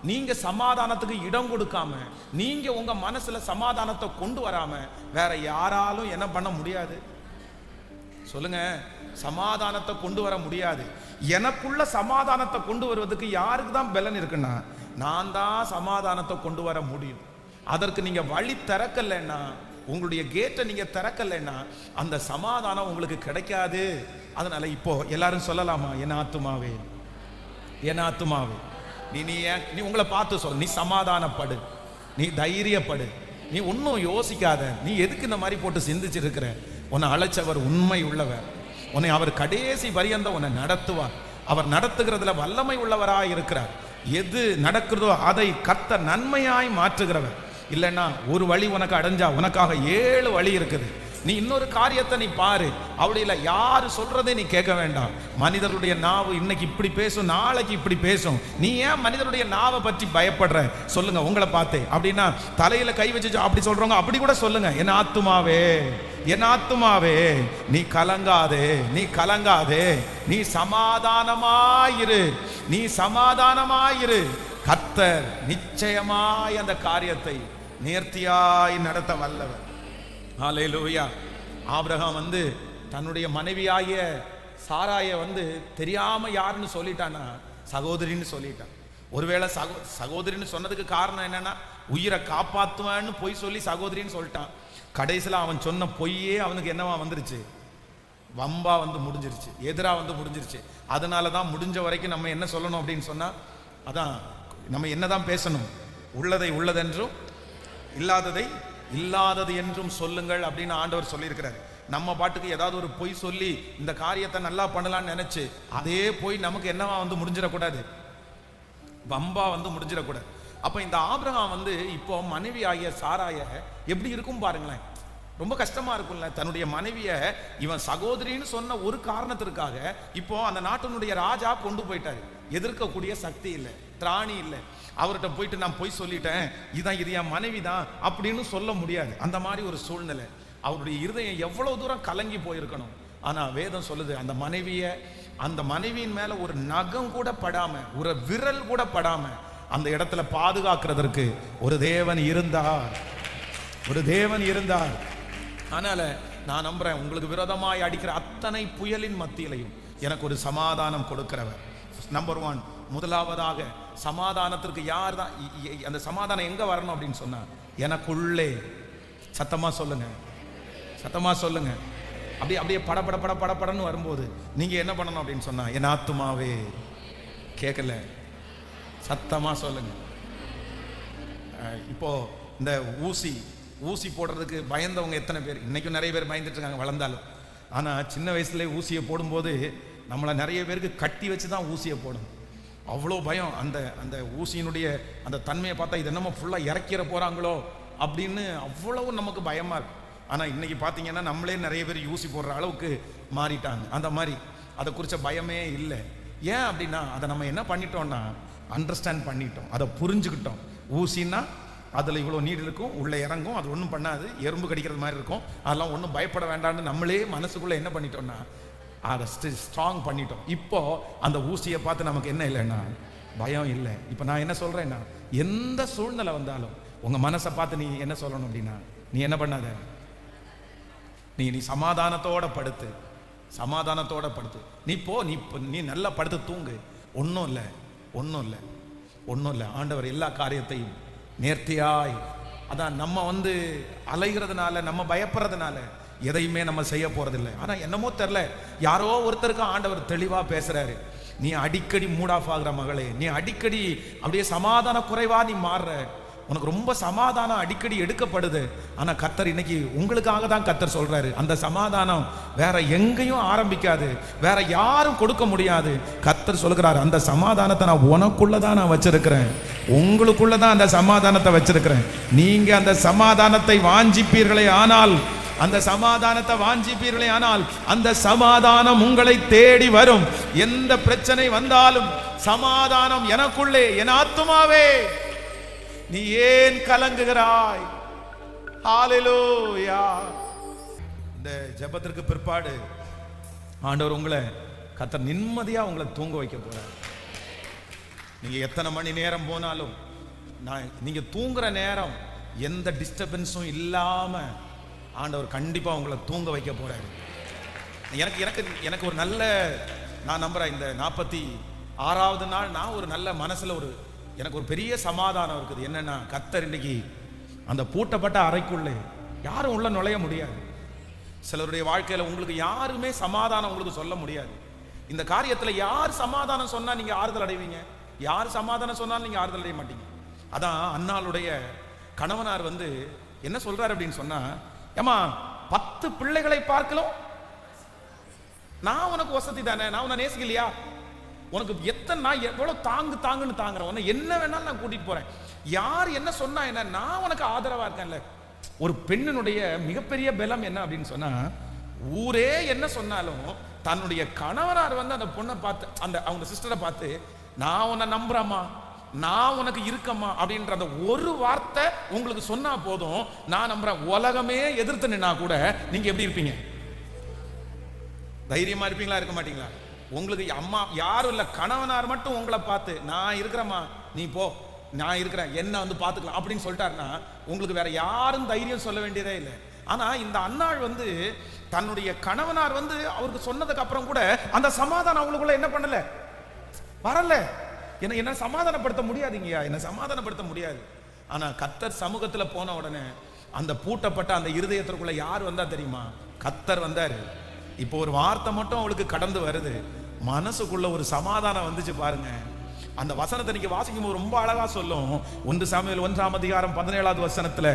[SPEAKER 1] நீங்க சமாதானத்துக்கு இடம் கொடுக்காம, நீங்க உங்க மனசுல சமாதானத்தை கொண்டு வராம வேற யாராலும் என்ன பண்ண முடியாது சொல்லுங்க. சமாதானத்தை கொண்டு வர முடியாது. எனக்குள்ள சமாதானத்தை கொண்டு வருவதற்கு யாருக்கு தான் பலன் இருக்குன்னா, நான் தான் சமாதானத்தை கொண்டு வர முடியும். அதற்கு நீங்க வழி திறக்கலைன்னா, உங்களுடைய கேட்டை நீங்க திறக்கலைன்னா அந்த சமாதானம் உங்களுக்கு கிடைக்காது. அதனால இப்போ எல்லாரும் சொல்லலாமா, என் ஆத்துமாவே, என் ஆத்துமாவே நீ உங்களை பார்த்து சொல்ல, நீ சமாதானப்படு, நீ தைரியப்படு, நீ ஒன்றும் யோசிக்காத. நீ எதுக்கு இந்த மாதிரி போட்டு சிந்திச்சிருக்கிற? உன்னை அழைச்சவர் உண்மை உள்ளவர். உன்னை அவர் கடைசி பரியந்த உன்னை நடத்துவார். அவர் நடத்துகிறதுல வல்லமை உள்ளவராய் இருக்கிறார். எது நடக்கிறதோ அதை கர்த்தர் நன்மையாய் மாற்றுகிறவர். இல்லைன்னா ஒரு வழி உனக்கு அடைஞ்சா உனக்காக 7 வழி இருக்குது. நீ இன்னொரு காரியத்தை நீ பாரு. அப்படி இல்லை, யாரு சொல்றதை நீ கேட்க வேண்டாம். மனிதருடைய நாவு இன்னைக்கு இப்படி பேசும், நாளைக்கு இப்படி பேசும். நீ ஏன் மனிதருடைய நாவை பற்றி பயப்படுற? சொல்லுங்க உங்களை பார்த்தே. அப்படின்னா தலையில கை வச்சு அப்படி சொல்றவங்க அப்படி கூட சொல்லுங்க, என் ஆத்துமாவே, என் ஆத்துமாவே நீ கலங்காதே, நீ கலங்காதே, நீ சமாதானமாயிரு, நீ சமாதானமாயிரு. கர்த்தர் நிச்சயமாய் அந்த காரியத்தை நேர்த்தியாய் நடத்த வல்லவர். ஹல்லேலூயா. ஆபிரகாம் தன்னுடைய மனைவியாகிய சாராயை தெரியாம யாருன்னு சொல்லிட்டானா, சகோதரின்னு சொல்லிட்டான். ஒருவேளை சகோதரின்னு சொன்னதுக்கு காரணம் என்னன்னா, உயிரை காப்பாத்துவான்னு பொய் சொல்லி சகோதரின்னு சொல்லிட்டான். கடைசியில் அவன் சொன்ன பொய்யே அவனுக்கு என்னவா வந்துருச்சு? வம்பா முடிஞ்சிருச்சு, எதிரா முடிஞ்சிருச்சு. அதனாலதான் முடிஞ்ச வரைக்கும் நம்ம என்ன சொல்லணும் அப்படின்னு சொன்னா, அதான் நம்ம என்னதான் பேசணும், உள்ளதை உள்ளதென்றும் இல்லாததை இல்லாதது என்றும் சொல்லுங்கள் அப்படின்னு ஆண்டவர் சொல்லியிருக்கிறார். நம்ம பாட்டுக்கு ஏதாவது ஒரு பொய் சொல்லி இந்த காரியத்தை நல்லா பண்ணலாம்னு நினைச்சு அதே பொய் நமக்கு என்னவா முடிஞ்சிடக்கூடாது, வம்பா முடிஞ்சிடக்கூடாது. அப்ப இந்த ஆபிரகாம் இப்போ மனைவி ஆகிய சாராய எப்படி இருக்கும் பாருங்களேன். ரொம்ப கஷ்டமா இருக்கும்ல. தன்னுடைய மனைவிய இவன் சகோதரின்னு சொன்ன ஒரு காரணத்திற்காக இப்போ அந்த நாட்டினுடைய ராஜா கொண்டு போயிட்டாரு. எதிர்க்கக்கூடிய சக்தி இல்லை, திராணி இல்லை. அவர்கிட்ட போயிட்டு நான் போய் சொல்லிட்டேன், இதான் இது என் மனைவி தான் அப்படின்னு சொல்ல முடியாது. அந்த மாதிரி ஒரு சூழ்நிலை. அவருடைய இருதயம் எவ்வளவு தூரம் கலங்கி போயிருக்கணும். ஆனா வேதம் சொல்லுது, அந்த மனைவியின் மேல ஒரு நகம் கூட படாம, ஒரு விரல் கூட படாம அந்த இடத்துல பாதுகாக்கிறதற்கு ஒரு தேவன் இருந்தார், ஒரு தேவன் இருந்தார். அதனால நான் நம்புறேன், உங்களுக்கு விரோதமாய் அடிக்கிற அத்தனை புயலின் மத்தியிலையும் எனக்கு ஒரு சமாதானம் கொடுக்கிறவர். நம்பர் 1, முதலாவதாக சமாதானத்திற்கு யார் தான் அந்த சமாதானம் எங்க வரணும் அப்படின்னு சொன்னா, எனக்குள்ளே. சத்தமா சொல்லுங்க, சத்தமா சொல்லுங்க. அப்படியே படன்னு வரும்போது நீங்க என்ன பண்ணணும் அப்படின்னு சொன்னா, என் ஆத்துமாவே, கேட்கல, சத்தமா சொல்லுங்க. இப்போ இந்த ஊசி போடுறதுக்கு பயந்தவங்க எத்தனை பேர்? இன்னைக்கும் நிறைய பேர் பயந்துட்டு இருக்காங்க வளர்ந்தாலும். ஆனா சின்ன வயசுல ஊசியை போடும்போது நம்மளை நிறைய பேருக்கு கட்டி வச்சு தான் ஊசியை போடணும். அவ்வளோ பயம். அந்த ஊசியினுடைய அந்த தன்மையை பார்த்தா இது என்னமோ ஃபுல்லாக இறக்கிற போகிறாங்களோ அப்படின்னு அவ்வளவு நமக்கு பயமாக இருக்கும். ஆனால் இன்னைக்கு பார்த்தீங்கன்னா நம்மளே நிறைய பேர் ஊசி போடுற அளவுக்கு மாறிட்டாங்க. அந்த மாதிரி அதை குறித்த பயமே இல்லை. ஏன் அப்படின்னா அதை நம்ம என்ன பண்ணிட்டோம்னா, அண்டர்ஸ்டாண்ட் பண்ணிட்டோம், அதை புரிஞ்சுக்கிட்டோம். ஊசின்னா அதில் இவ்வளோ நீர் இருக்கும், உள்ளே இறங்கும், அது ஒன்றும் பண்ணாது, எறும்பு கடிக்கிறது மாதிரி இருக்கும், அதெல்லாம் ஒன்றும் பயப்பட வேண்டாம்னு நம்மளே மனசுக்குள்ளே என்ன பண்ணிட்டோம்னா அதை ஸ்ட்ராங் பண்ணிட்டோம். இப்போ அந்த ஊசியை பார்த்து நமக்கு என்ன இல்லைன்னா பயம் இல்லை. இப்போ நான் என்ன சொல்றேன்னா, எந்த சூழ்நிலை வந்தாலும் உங்க மனசை பார்த்து நீ என்ன சொல்லணும் அப்படின்னா, நீ என்ன பண்ணாத, நீ சமாதானத்தோட படுத்து, சமாதானத்தோட படுத்து. நீ நல்லா படுத்து தூங்கு. ஒன்றும் இல்லை. ஆண்டவர் எல்லா காரியத்தையும் நேர்த்தியாய், அதான் நம்ம அலைகிறதுனால, நம்ம பயப்படுறதுனால எதையுமே நம்ம செய்ய போறதில்லை. ஆனா என்னமோ தெரியல, யாரோ ஒருத்தருக்கு ஆண்டவர் தெளிவா பேசுறாரு. நீ அடிக்கடி மூட் ஆஃப் ஆகுற மகளே, நீ அடிக்கடி அப்படியே சமாதான குறைவா நீ மாறுற, உனக்கு ரொம்ப சமாதானம் அடிக்கடி எடுக்கப்படுது. ஆனா கர்த்தர் இன்னைக்கு உங்களுக்காக தான் கர்த்தர் சொல்றாரு, அந்த சமாதானம் வேற எங்கேயும் ஆரம்பிக்காது, வேற யாரும் கொடுக்க முடியாது. கர்த்தர் சொல்கிறாரு, அந்த சமாதானத்தை நான் உனக்குள்ளதான் நான் வச்சிருக்கிறேன், உங்களுக்குள்ளதான் அந்த சமாதானத்தை வச்சிருக்கிறேன். நீங்க அந்த சமாதானத்தை வாஞ்சிப்பீர்களே ஆனால், அந்த சமாதானத்தை வாஞ்சிப்பீர்களே ஆனால் அந்த சமாதானம் உங்களை தேடி வரும். எந்த பிரச்சனை வந்தாலும் சமாதானம் எனக்குள்ளே, என் ஆத்துமாவே நீ ஏன் கலங்குகிறாய்? ஹல்லேலூயா. இந்த ஜெபத்திற்கு பிற்பாடு ஆண்டவர் உங்களை கர்த்தர் நிம்மதியா உங்களை தூங்க வைக்க போறார். நீங்க எத்தனை மணி நேரம் போனாலும், நீங்க தூங்குற நேரம் எந்த டிஸ்டர்பன்ஸும் இல்லாம ஆண்டவர் கண்டிப்பா உங்களை தூங்க வைக்க போறாரு. எனக்கு ஒரு நல்ல, நான் நம்புறேன், இந்த 46வது நாள் நான் ஒரு நல்ல மனசுல எனக்கு ஒரு பெரிய சமாதானம் இருக்குது. என்னன்னா, கர்த்தர் இன்னைக்கு அந்த பூட்டப்பட்ட அறைக்குள்ளே யாரும் உள்ள நுழைய முடியாது. சிலருடைய வாழ்க்கையில உங்களுக்கு யாருமே சமாதானம் உங்களுக்கு சொல்ல முடியாது. இந்த காரியத்துல யார் சமாதானம் சொன்னா நீங்க ஆறுதல் அடைவீங்க? யார் சமாதானம் சொன்னாலும் நீங்க ஆறுதல் அடைய மாட்டீங்க. அதான் அன்னாளுடைய கணவனார் என்ன சொல்றாரு அப்படின்னு சொன்னா, ஏமா 10 பிள்ளைகளை பார்க்கலாம், நான் உனக்கு வசதி தானே, நான் உன்னை நேசிக்கலையா, உனக்கு எத்தனை நான் எவ்வளவு தாங்குன்னு தாங்குறேன், உன்னை என்ன வேணாலும் நான் கூட்டிட்டு போறேன், யார் என்ன சொன்னா என்ன, நான் உனக்கு ஆதரவா இருக்கேன்ல. ஒரு பெண்ணினுடைய மிகப்பெரிய பலம் என்ன அப்படின்னு சொன்னா, ஊரே என்ன சொன்னாலும் தன்னுடைய கணவனார் வந்து அந்த பொண்ணை பார்த்து, அந்த அவங்க சிஸ்டரை பார்த்து, நான் உன்னை நம்புறேம்மா, நான் உனக்கு இருக்கம்மா அப்படின்ற அந்த ஒரு வார்த்தை உங்களுக்கு சொன்னா போதும், நான் நம்புறேன். உலகமே எதிர்த்து நின்னா கூட நீங்க எப்படி இருப்பீங்க? தைரியமா இருப்பீங்களா, இருக்க மாட்டீங்களா? உங்களுக்கு அம்மா யாரும் இல்ல, கணவனார் மட்டும் உங்களை பார்த்து, நான் இருக்கிறேம்மா, நீ போ, நான் இருக்கிறேன், என்ன வந்து பார்த்துக்கலாம் அப்படின்னு சொல்லிட்டாருன்னா உங்களுக்கு வேற யாரும் தைரியம் சொல்ல வேண்டியதே இல்லை. ஆனா இந்த அன்னாள் வந்து தன்னுடைய கணவனார் வந்து அவருக்கு சொன்னதுக்கு அப்புறம் கூட அந்த சமாதானம் அவங்களுக்குள்ள என்ன பண்ணல, வரல. என்ன சமாதானப்படுத்த முடியாதுங்கய்யா, என்ன சமாதானப்படுத்த முடியாது. ஆனா கர்த்தர் சமூகத்துல போன உடனே அந்த பூட்டப்பட்ட அந்த இருதயத்திற்குள்ள யார் வந்தா தெரியுமா? கர்த்தர் வந்தாரு. இப்போ ஒரு வார்த்தை மட்டும் அவளுக்கு கடந்து வருது, மனசுக்குள்ள ஒரு சமாதானம் வந்துச்சு பாருங்க. அந்த வசனத்தை நீங்க வாசிக்கும் போது ரொம்ப அழகா சொல்லும். 1 சாமுவேல் 1ஆம் அதிகாரம் 17வது வசனத்துல,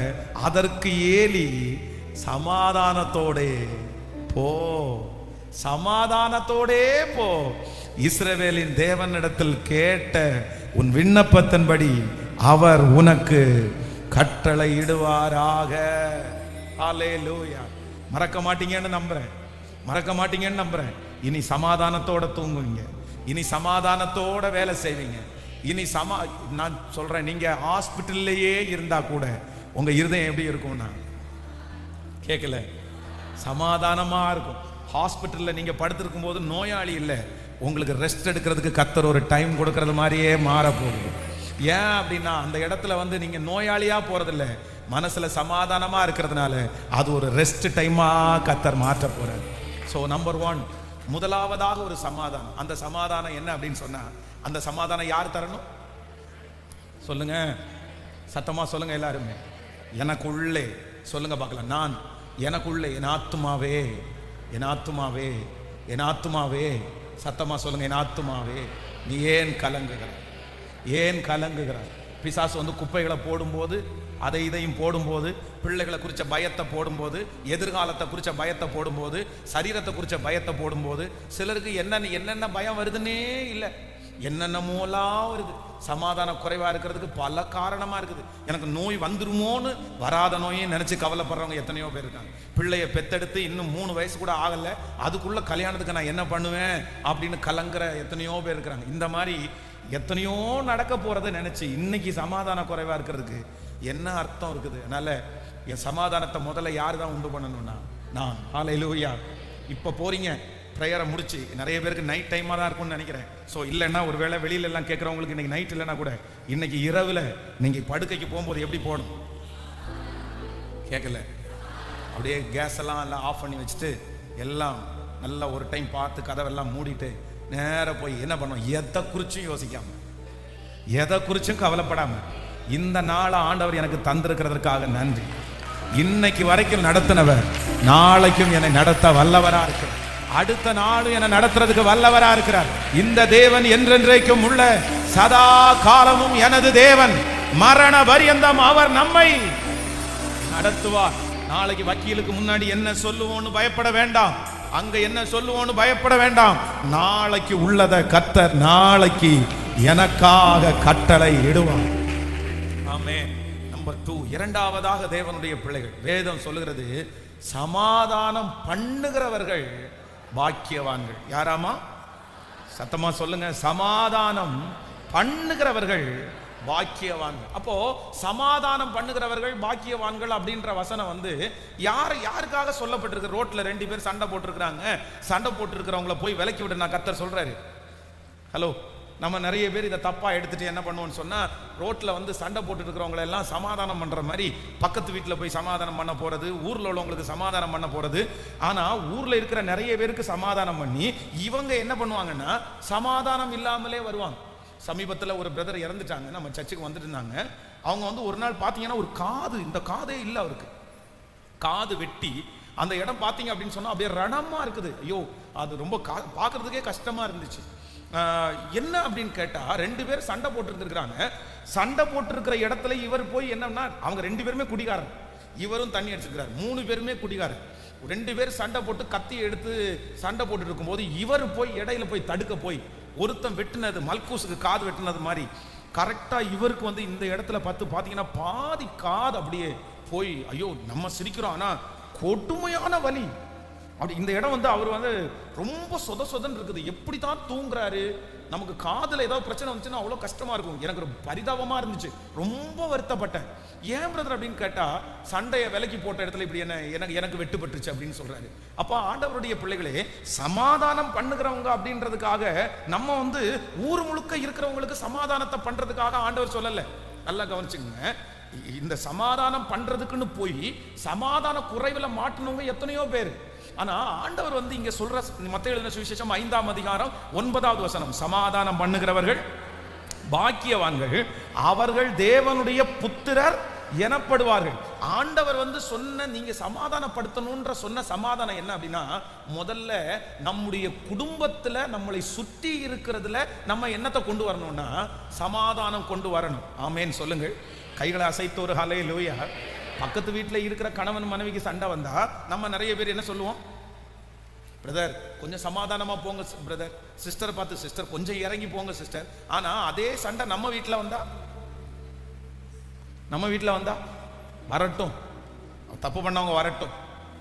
[SPEAKER 1] அதற்கு ஏலி சமாதானத்தோடே போ, சமாதானத்தோடே போ, இஸ்ரவேலின் தேவனிடத்தில் கேட்ட உன் விண்ணப்பத்தின்படி அவர் உனக்கு கட்டளை இடுவாராக. ஹல்லேலூயா. மறக்க மாட்டீங்கன்னு நம்புறேன், மறக்க மாட்டீங்கன்னு நம்புறேன். இனி சமாதானத்தோட தூங்குவீங்க, இனி சமாதானத்தோட வேலை செய்வீங்க. இனி நான் சொல்றேன், நீங்க ஹாஸ்பிட்டல்லையே இருந்தா கூட உங்க இருதயம் எப்படி இருக்கும்னா, கேட்கல, சமாதானமா இருக்கும். ஹாஸ்பிட்டல்ல நீங்க படுத்திருக்கும் போது நோயாளி இல்லை, உங்களுக்கு ரெஸ்ட் எடுக்கிறதுக்கு கர்த்தர் ஒரு டைம் கொடுக்கறது மாதிரியே மாற போகுது. ஏன் அப்படின்னா அந்த இடத்துல வந்து நீங்க நோயாளியா போறதில்ல, மனசுல சமாதானமா இருக்கிறதுனால அது ஒரு ரெஸ்ட் டைமா கர்த்தர் மாற்ற போறாரு. ஸோ நம்பர் 1, முதலாவதாக ஒரு சமாதானம். அந்த சமாதானம் என்ன அப்படின்னு சொன்னா, அந்த சமாதானம் யார் தரணும் சொல்லுங்க, சத்தமா சொல்லுங்க எல்லாருமே. எனக்குள்ளே சொல்லுங்க பார்க்கலாம், நான் எனக்குள்ளே, என் ஆத்துமாவே, என் ஆத்துமாவே, என் ஆத்துமாவே, சத்தமா சொல்லுங்க, என் ஆத்துமாவே நீ ஏன் கலங்குகிறாய், ஏன் கலங்குகிறாய்? பிசாசு வந்து குப்பைகளை போடும்போது, அதை இதையும் போடும்போது, பிள்ளைகளை குறித்த பயத்தை போடும்போது, எதிர்காலத்தை குறித்த பயத்தை போடும்போது, சரீரத்தை குறித்த பயத்தை போடும்போது, சிலருக்கு என்னென்ன பயம் வருதுன்னே இல்லை, என்னென்னமோலாம் வருது. சமாதானம் குறைவா இருக்கிறதுக்கு பல காரணமா இருக்குது. எனக்கு நோய் வந்துருமோன்னு வராத நோயும் நினைச்சு கவலைப்படுறவங்க எத்தனையோ பேர் இருக்காங்க. பிள்ளைய பெத்தெடுத்து இன்னும் 3 வயசு கூட ஆகல, அதுக்குள்ள கல்யாணத்துக்கு நான் என்ன பண்ணுவேன் அப்படின்னு கலங்குற எத்தனையோ பேர் இருக்கிறாங்க. இந்த மாதிரி எத்தனையோ நடக்க போறதை நினைச்சு இன்னைக்கு சமாதான குறைவா இருக்கிறதுக்கு என்ன அர்த்தம் இருக்குது? அதனால என் சமாதானத்தை முதல்ல யாரு தான் உண்டு பண்ணணும்னா நான். ஹல்லேலூயா. இப்ப போறீங்க ப்ரேயரை முடிச்சு, நிறைய பேருக்கு நைட் டைமா தான் இருக்கும்னு நினைக்கிறேன். ஸோ இல்லைன்னா ஒருவேளை வெளியில எல்லாம் கேட்கறவங்களுக்கு இன்னைக்கு நைட் இல்லைன்னா கூட இன்னைக்கு இரவுல நீங்க படுக்கைக்கு போகும்போது எப்படி போகணும் கேட்கல, அப்படியே கேஸ் எல்லாம் ஆஃப் பண்ணி வச்சுட்டு எல்லாம் நல்லா ஒரு டைம் பார்த்து கதவெல்லாம் மூடிட்டு நேர போய் என்ன பண்ணுவோம், எதை குறிச்சும் யோசிக்காம, எதை குறிச்சும் கவலைப்படாம, இந்த நாளை ஆண்டவர் எனக்கு தந்திருக்கிறதுக்காக நன்றி, இன்னைக்கு வரைக்கும் நடத்தினவர் நாளைக்கும் என்னை நடத்த வல்லவரா இருக்கிறார், அடுத்த நாளும் என்னை நடத்துறதுக்கு வல்லவரா இருக்கிறார். இந்த தேவன் என்றென்றைக்கும் உள்ள சதா காலமும் எனது தேவன், மரண பரியந்தம் அவர் நம்மை நடத்துவார். நாளைக்கு வக்கீலுக்கு முன்னாடி என்ன சொல்லுவோன்னு பயப்பட வேண்டாம், அங்க என்ன சொல்லுவோன்னு பயப்பட வேண்டாம். நாளைக்கு உள்ளதை கர்த்தர் நாளைக்கு எனக்காக கட்டளை இடுவார். ஆமென். நம்பர் 2, இரண்டாவதாக தேவனுடைய பிள்ளைகள், வேதம் சொல்லுகிறது சமாதானம் பண்ணுகிறவர்கள் பாக்கியவான்கள். யாராமா? சத்தமா சொல்லுங்க, சமாதானம் பண்ணுகிறவர்கள் பாக்கியவான்கள். அப்போ சமாதானம் பண்ணுகிறவர்கள் பாக்கியவான்கள் அப்படின்ற வசனம் வந்து யாருக்காக சொல்லப்பட்டிருக்கு? ரோட்ல 2 பேர் சண்டை போட்டிருக்கிறாங்க, சண்டை போட்டிருக்கிறவங்கள போய் விலக்கி விட நான் கர்த்தர் சொல்றாரு. ஹலோ, நம்ம நிறைய பேர் இதை தப்பா எடுத்துட்டு என்ன பண்ணுவோம்னு சொன்னா, ரோட்ல வந்து சண்டை போட்டு இருக்கிறவங்களை எல்லாம் சமாதானம் பண்ற மாதிரி பக்கத்து வீட்டில் போய் சமாதானம் பண்ண போறது, ஊர்ல உள்ளவங்களுக்கு சமாதானம் பண்ண போறது. ஆனா ஊர்ல இருக்கிற நிறைய பேருக்கு சமாதானம் பண்ணி இவங்க என்ன பண்ணுவாங்கன்னா சமாதானம் இல்லாமலே வருவாங்க. சமீபத்தில் ஒரு பிரதர் இறந்துட்டாங்க, நம்ம சர்ச்சுக்கு வந்துட்டு இருந்தாங்க. அவங்க வந்து ஒரு நாள் பார்த்தீங்கன்னா ஒரு காது, இந்த காதே இல்லை அவருக்கு, காது வெட்டி அந்த இடம் பார்த்தீங்க அப்படின்னு சொன்னா அப்படியே ரணமா இருக்குது. ஐயோ, அது ரொம்ப பார்க்கறதுக்கே கஷ்டமா இருந்துச்சு. என்ன அப்படின்னு கேட்டா 2 பேர் சண்டை போட்டு இருந்திருக்கிறாங்க. சண்டை போட்டு இருக்கிற இடத்துல இவர் போய் என்னன்னா, அவங்க 2 பேருமே குடிகாரன், இவரும் தண்ணி அடிச்சிருக்கிறார். 3 பேருமே குடிகாரர். 2 பேர் சண்டை போட்டு கத்தி எடுத்து சண்டை போட்டு இருக்கும்போது இவர் போய் இடையில போய் தடுக்க போய் ஒருத்தன் வெட்டினது மல்கூஸுக்கு காது வெட்டினது மாதிரி கரெக்டா இவருக்கு வந்து இந்த இடத்துல பார்த்தீங்கன்னா பாதி காது அப்படியே போய், ஐயோ நம்ம சிரிக்கிறோம் ஆனா கொடுமையான வலி. அப்படி இந்த இடம் வந்து அவர் வந்து ரொம்ப சொதன்னு இருக்குது. எப்படி தான் தூங்குறாரு? நமக்கு காதுல ஏதாவது பிரச்சனை வந்துச்சுன்னா அவ்வளோ கஷ்டமா இருக்கும். எனக்கு ஒரு பரிதாபமா இருந்துச்சு, ரொம்ப வருத்தப்பட்டேன். ஏன் பிரதர் அப்படின்னு கேட்டா, சண்டையை விலைக்கு போட்ட இடத்துல இப்படி எனக்கு வெட்டுப்பட்டுச்சு அப்படின்னு சொல்றாரு. அப்ப ஆண்டவருடைய பிள்ளைகளே, சமாதானம் பண்ணுகிறவங்க அப்படின்றதுக்காக நம்ம வந்து ஊர் முழுக்க இருக்கிறவங்களுக்கு சமாதானத்தை பண்றதுக்காக ஆண்டவர் சொல்லல. நல்லா கவனிச்சுங்க. இந்த சமாதானம் பண்றதுக்குன்னு போய் சமாதான குறைவுல மாட்டினவங்க எத்தனையோ பேர். ஆனா ஆண்டவர் வந்து இங்க சொல்ற மத்தேயு எழுதின சுவிசேஷம் 5ஆம் அதிகாரம் 9வது வசனம், சமாதானம் பண்ணுகிறவர்கள் பாக்கியவான்கள், அவர்கள் தேவனுடைய புத்திரர் எனப்படுவார்கள். ஆண்டவர் வந்து சொன்ன நீங்க சமாதானப்படுத்தணும்ன்ற சொன்ன சமாதானம் என்ன அப்படின்னா, முதல்ல நம்முடைய குடும்பத்துல நம்மளை சுற்றி இருக்கிறதுல நம்ம என்னத்தை கொண்டு வரணும்னா சமாதானம் கொண்டு வரணும். ஆமேன் சொல்லுங்கள். கைகளை அசைத்து ஒரு ஹல்லேலூயா. பக்கத்து வீட்டில் இருக்கிற கணவன் மனைவிக்கு சண்டை வந்தா நம்ம நிறைய பேர் என்ன சொல்லுவோம்? பிரதர் கொஞ்சம் சமாதானமா போங்க பிரதர், சிஸ்டர் பார்த்து சிஸ்டர் கொஞ்சம் இறங்கி போங்க சிஸ்டர். ஆனா அதே சண்டை நம்ம வீட்டில் வந்தா வரட்டும், தப்பு பண்ணவங்க வரட்டும்,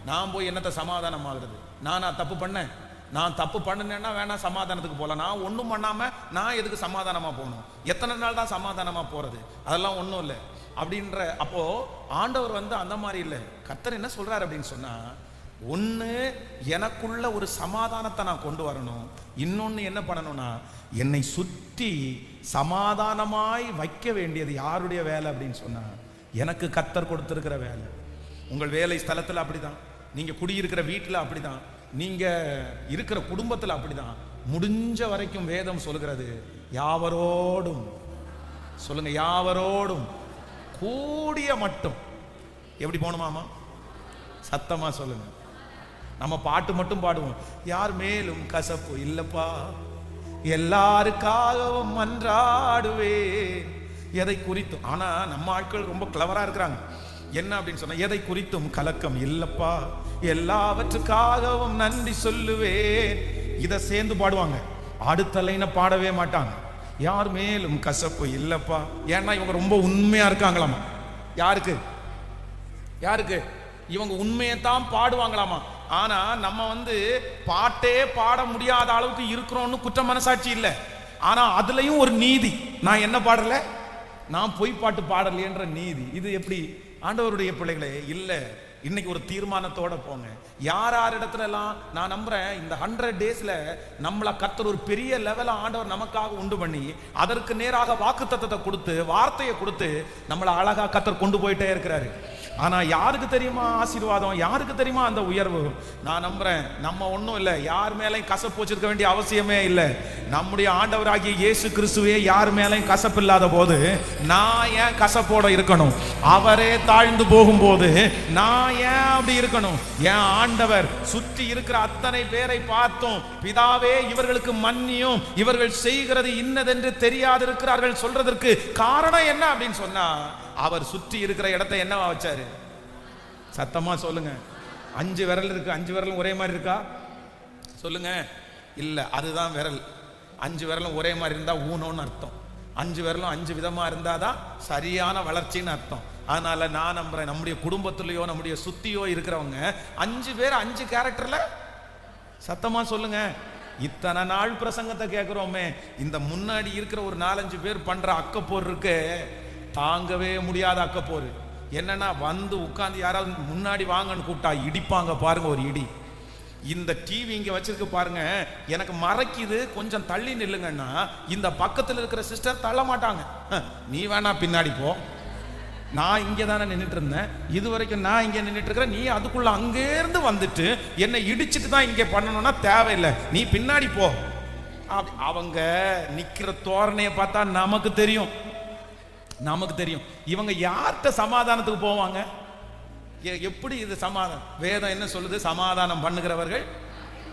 [SPEAKER 1] நான் போய் என்னத்தை சமாதானம் ஆகுறது? நான் தப்பு பண்ணேன், நான் தப்பு பண்ணினேன்னா வேணா சமாதானத்துக்கு போகலாம். நான் ஒன்றும் பண்ணாம நான் எதுக்கு சமாதானமா போகணும்? எத்தனை நாள் தான் சமாதானமா போறது? அதெல்லாம் ஒன்றும் இல்லை அப்படின்ற. அப்போ ஆண்டவர் வந்து அந்த மாதிரி இல்லை. கர்த்தர் என்ன சொல்றாரு அப்படின்னு சொன்னா, ஒன்று எனக்குள்ள ஒரு சமாதானத்தை நான் கொண்டு வரணும், இன்னொன்று என்ன பண்ணணும்னா என்னை சுற்றி சமாதானமாய் வைக்க வேண்டியது யாருடைய வேலை அப்படின்னு சொன்னா எனக்கு கர்த்தர் கொடுத்திருக்கிற வேலை. உங்கள் வேலை ஸ்தலத்தில் அப்படிதான், நீங்க குடியிருக்கிற வீட்டில் அப்படிதான், நீங்க இருக்கிற குடும்பத்தில் அப்படிதான். முடிஞ்ச வரைக்கும் வேதம் சொல்கிறது, யாவரோடும் சொல்லுங்க, யாவரோடும் கூடிய மட்டும் எப்படி போகணுமாமா? சத்தமா சொல்லுங்க. நம்ம பாட்டு மட்டும் பாடுவோம், யார் மேலும் கசப்பு இல்லப்பா, எல்லாருக்காகவும் மன்றாடுவே எதை குறித்தும். ஆனா நம்ம ஆட்கள் ரொம்ப கிளவரா இருக்கிறாங்க. என்ன அப்படின்னு சொன்னா, எதை குறித்தும் கலக்கம் இல்லப்பா, எல்லாவற்றுக்காகவும் நன்றி சொல்லுவேன். இதை சேர்ந்து பாடுவாங்க, அடுத்த லைனை பாடவே மாட்டாங்க. யார் மேலும் கசப்பு இல்லப்பா. ஏன்னா இவங்க ரொம்ப உண்மையா இருக்காங்களாமா. யாருக்கு இவங்க உண்மையைத்தான் பாடுவாங்களாமா. ஆனா நம்ம வந்து பாட்டே பாட முடியாத அளவுக்கு இருக்கிறோம்னு குற்ற மனசாட்சி இல்லை. ஆனா அதுலயும் ஒரு நீதி, நான் என்ன பாடல, நான் பொய் பாட்டு பாடலையன்ற நீதி. இது எப்படி? ஆண்டவருடைய பிள்ளைகளே, இல்லை. இன்னைக்கு ஒரு தீர்மானத்தோட போங்க. யார் இடத்துல எல்லாம் நான் நம்புறேன், இந்த 100 டேஸ்ல நம்மளை கர்த்தர் ஒரு பெரிய லெவல ஆண்டவர் நமக்காக உண்டு பண்ணி அதற்கு நேராக வாக்குத்தத்தத்தை கொடுத்து வார்த்தையை கொடுத்து நம்மளை அழகா கர்த்தர் கொண்டு போயிட்டே இருக்கிறாரு. ஆனா யாருக்கு தெரியுமா ஆசீர்வாதம், யாருக்கு தெரியுமா அந்த உயர்வு? நான் நம்புறேன் நம்ம ஒன்றும் இல்லை, யார் மேலையும் கசப்பு வச்சிருக்க வேண்டிய அவசியமே இல்லை. நம்முடைய ஆண்டவராகிய இயேசு கிறிஸ்துவே யார் மேலையும் கசப்பு இல்லாத போது நான் ஏன் கசப்போட இருக்கணும்? அவரே தாழ்ந்து போகும்போது நான் ஏன் அப்படி இருக்கணும்? என் ஆண்டவர் சுற்றி இருக்கிற அத்தனை பேரை பார்த்தும், பிதாவே இவர்களுக்கு மன்னியும், இவர்கள் செய்கிறது இன்னதென்று தெரியாதிருக்கிறார்கள் சொல்றதற்கு காரணம் என்ன அப்படின்னு சொன்னா, அவர் சுற்றி இருக்கிற இடத்தை என்னவா வச்சாரு? சத்தமா சொல்லுங்க. 5 விரல் இருக்கு, 5 விரலும் ஒரே மாதிரி இருக்கா? சொல்லுங்க. இல்ல, அதுதான் விரல். 5 விரலும் ஒரே மாதிரி இருந்தா ஊனோன்னு அர்த்தம். 5 விரலும் 5 விதமா இருந்தாதான் சரியான வளர்ச்சின்னு அர்த்தம். அதனால நான் நம்புறேன், நம்முடைய குடும்பத்திலயோ நம்முடைய சுத்தியோ இருக்கிறவங்க 5 பேர் 5 கேரக்டர்ல. சத்தமா சொல்லுங்க. இத்தனை நாள் பிரசங்கத்தை கேட்கிறோமே, இந்த முன்னாடி இருக்கிற ஒரு 4-5 பேர் பண்ற அக்கப்போர் இருக்கு, தாங்கவே முடியாத அக்கப்போர். என்னன்னா வந்து உட்கார்ந்து யாராவது முன்னாடி வாங்கன்னு கூப்பிட்டா இடிப்பாங்க பாருங்க, ஒரு இடி. இந்த டிவி இங்க வச்சிருக்கு பாருங்க, எனக்கு மறைக்குது, கொஞ்சம் தள்ளி நில்லுங்கன்னா இந்த பக்கத்தில் இருக்கிற சிஸ்டர் தள்ள மாட்டாங்க. நீ வேணா பின்னாடி போ, நான் இங்கே தானே நின்றுட்டு இருந்தேன், இது வரைக்கும் நான் இங்கே நின்றுட்டு இருக்கிறேன், நீ அதுக்குள்ள அங்கேருந்து வந்துட்டு என்னை இடிச்சிட்டு தான் இங்கே பண்ணணும்னா தேவையில்லை, நீ பின்னாடி போ. அவங்க நிக்கிற தோரணையை பார்த்தா நமக்கு தெரியும். இவங்க யார்கிட்ட சமாதானத்துக்கு போவாங்க? எப்படி இது சமாதானம்? வேதம் என்ன சொல்லுது? சமாதானம் பண்ணுகிறவர்கள்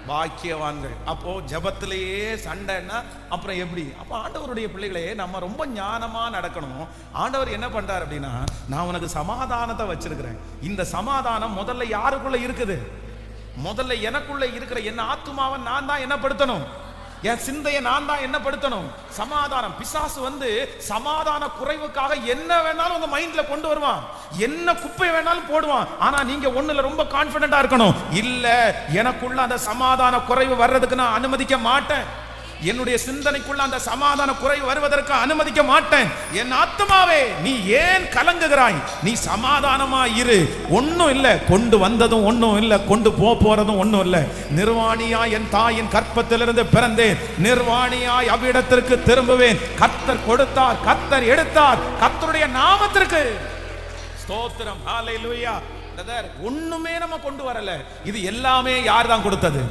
[SPEAKER 1] பாக்கியவான்கள். அப்போ ஜபத்திலேயே சண்டைன்னா அப்புறம் எப்படி? அப்போ ஆண்டவருடைய பிள்ளைகளே, நம்ம ரொம்ப ஞானமா நடக்கணும். ஆண்டவர் என்ன பண்றாரு அப்படின்னா, நான் உனக்கு சமாதானத்தை வச்சிருக்கிறேன். இந்த சமாதானம் முதல்ல யாருக்குள்ள இருக்குது? முதல்ல எனக்குள்ள இருக்கிற என் ஆத்துமாவை நான் தான் என்ன படுத்தணும்? என் சிந்தையை நான் தான் என்ன படுத்தணும்? சமாதானம். பிசாசு வந்து சமாதான குறைவுக்காக என்ன வேணாலும் உங்க மைண்ட்ல கொண்டு வருவான், என்ன குப்பை வேணாலும் போடுவான். ஆனா நீங்க ஒண்ணுல ரொம்ப கான்பிடண்டா இருக்கணும். இல்ல, எனக்குள்ள அந்த சமாதான குறைவு வர்றதுக்கு நான் அனுமதிக்க மாட்டேன். என்னுடைய சிந்தனைக்குள்ள அந்த சமாதான குறைவு வருவதற்கு அனுமதிக்க மாட்டேன். என் ஆத்துமாவே, நீ ஏன் கலங்குகிறாய்? நீ சமாதானமா இரு. ஒன்னும் இல்ல, கொண்டு வந்ததும் ஒன்னும் இல்ல, கொண்டு போறதும் ஒன்னும் இல்ல. நிர்வாணியாய் என் தாயின் கற்பத்திலிருந்து பிறந்தேன், நிர்வாணியாய் அவ்விடத்திற்கு திரும்புவேன். கர்த்தர் கொடுத்தார், கர்த்தர் எடுத்தார், கர்த்தருடைய நாமத்திற்கு ஸ்தோத்திரம். ஹல்லேலூயா. பிரதர், ஒண்ணுமே நம்ம கொண்டு வரல. இது எல்லாமே யார் தான் கொடுத்தது?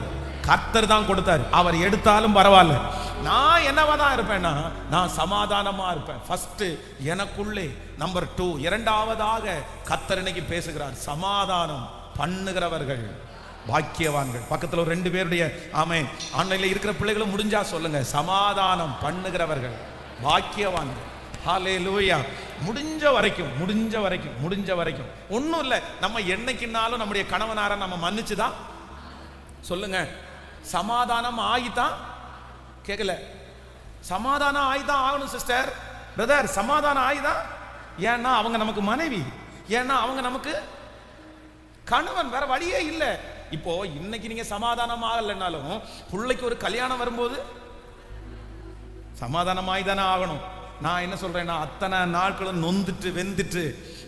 [SPEAKER 1] கர்த்தர் தான் கொடுத்தார். அவர் எடுத்தாலும் பரவாயில்ல. நான் என்னவா தான் இருப்பேன்னா, நான் சமாதானமா இருப்பேன். ஃபர்ஸ்ட் எனக்குள்ளே. நம்பர் 2, இரண்டாவதாக கர்த்தர் இன்னைக்கு பேசுகிறார், சமாதானம் பண்ணுகிறவர்கள் பாக்கியவான்கள். பக்கத்துல ஒரு 2 பேருடைய ஆமென் ஆன்லைன்ல இருக்கிற பிள்ளைகளும் முடிஞ்சா சொல்லுங்க, சமாதானம் பண்ணுகிறவர்கள் பாக்கியவான்கள். ஹல்லேலூயா. முடிஞ்ச வரைக்கும் ஒன்றும் இல்லை. நம்ம என்னைக்குனாலும் நம்முடைய கணவனாரை நம்ம மன்னிச்சுதான் சொல்லுங்க, சமாதானம் ஆகித்தான் கேட்கல, சமாதானம் ஆகிதான் ஆகணும் சிஸ்டர், பிரதர், சமாதானம் ஆகிதான். ஏன்னா அவங்க நமக்கு மனைவி, ஏன்னா அவங்க நமக்கு கணவன், வேற வழியே இல்லை. இப்போ இன்னைக்கு நீங்க சமாதானம் ஆகலைன்னாலும் பிள்ளைக்கு ஒரு கல்யாணம் வரும்போது சமாதானமாய் தானே ஆகணும். நான் என்ன சொல்றேன்னா, அத்தனை நாட்களும் நொந்துட்டு வெந்துட்டு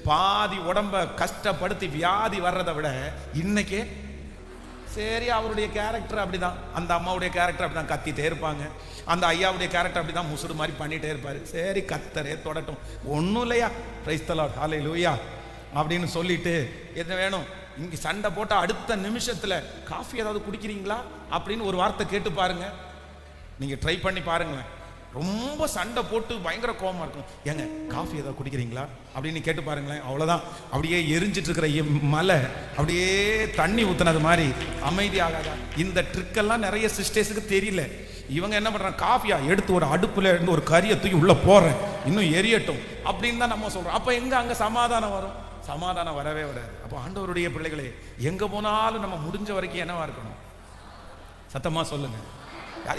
[SPEAKER 1] பாதி உடம்ப கஷ்டப்படுத்தி வியாதி வர்றதை விட இன்னைக்கே சரி, அவருடைய கேரக்டர் அப்படிதான், அந்த அம்மாவுடைய கேரக்டர் அப்படிதான், கத்திட்டே இருப்பாங்க. அந்த ஐயாவுடைய கேரக்டர் அப்படிதான், முசுடு மாதிரி பண்ணிட்டே இருப்பாரு. சரி, கத்தரே தொடட்டும், ஒன்றும் இல்லையா, பிரைஸ் தி லார்ட், ஹல்லேலூயா அப்படின்னு சொல்லிட்டு என்ன வேணும், இங்கே சண்டை போட்ட அடுத்த நிமிஷத்துல காஃபி ஏதாவது குடிக்கிறீங்களா அப்படின்னு ஒரு வார்த்தை கேட்டு பாருங்க. நீங்க ட்ரை பண்ணி பாருங்களேன். ரொம்ப சண்டை போட்டு பயங்கர கோபமா இருக்கும், ஏங்க காஃபி ஏதாவது குடிக்கிறீங்களா அப்படின்னு கேட்டு பாருங்களேன். அவ்வளோதான், அப்படியே எரிஞ்சிட்டு இருக்கிற மலை அப்படியே தண்ணி ஊத்துனது மாதிரி அமைதியாகாதா? இந்த ட்ரிக்கெல்லாம் நிறைய சிஸ்டர்ஸுக்கு தெரியல. இவங்க என்ன பண்றாங்க, காஃபியா எடுத்து ஒரு அடுப்புல இருந்து ஒரு கறியை தூக்கி உள்ள போறேன், இன்னும் எரியட்டும் அப்படின்னு தான் நம்ம சொல்றோம். அப்ப எங்க அங்க சமாதானம் வரும்? சமாதானம் வரவே வராது. அப்போ ஆண்டவருடைய பிள்ளைகளே, எங்க போனாலும் நம்ம முடிஞ்ச வரைக்கும் என்னவா இருக்கணும்? சத்தமா சொல்லுங்க.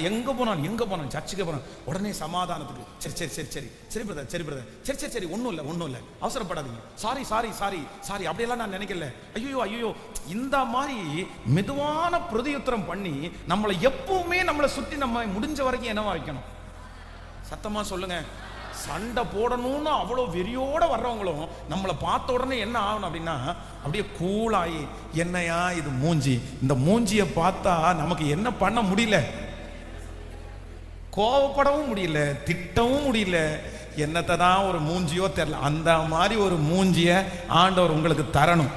[SPEAKER 1] எங்க போனாலும் சர்ச்சுக்கு போனோம் உடனே சமாதானத்துக்கு சரி சரி சரி சரி சரி பிரதர், சரி பிரதர், சரி சரி சரி, ஒன்றும் இல்லை, அவசரப்படாதீங்க, சாரி அப்படியெல்லாம் நான் நினைக்கல, ஐயோ. இந்த மாதிரி மெதுவான பிரதியுத்தரம் பண்ணி நம்மளை எப்பவுமே நம்மளை சுற்றி நம்ம முடிஞ்ச வரைக்கும் என்னவா வைக்கணும்? சத்தமா சொல்லுங்க. சண்டை போடணும்னு அவ்வளோ வெறியோட வர்றவங்களும் நம்மளை பார்த்த உடனே என்ன ஆகணும் அப்படின்னா, அப்படியே கூலாகி, என்னையா இது மூஞ்சி, இந்த மூஞ்சியை பார்த்தா நமக்கு என்ன பண்ண முடியல, கோவப்படவும் முடியல, திட்டவும் முடியல, என்னத்தை தான் ஒரு மூஞ்சியோ தெரியல. அந்த மாதிரி ஒரு மூஞ்சிய ஆண்டவர் உங்களுக்கு தரணும்.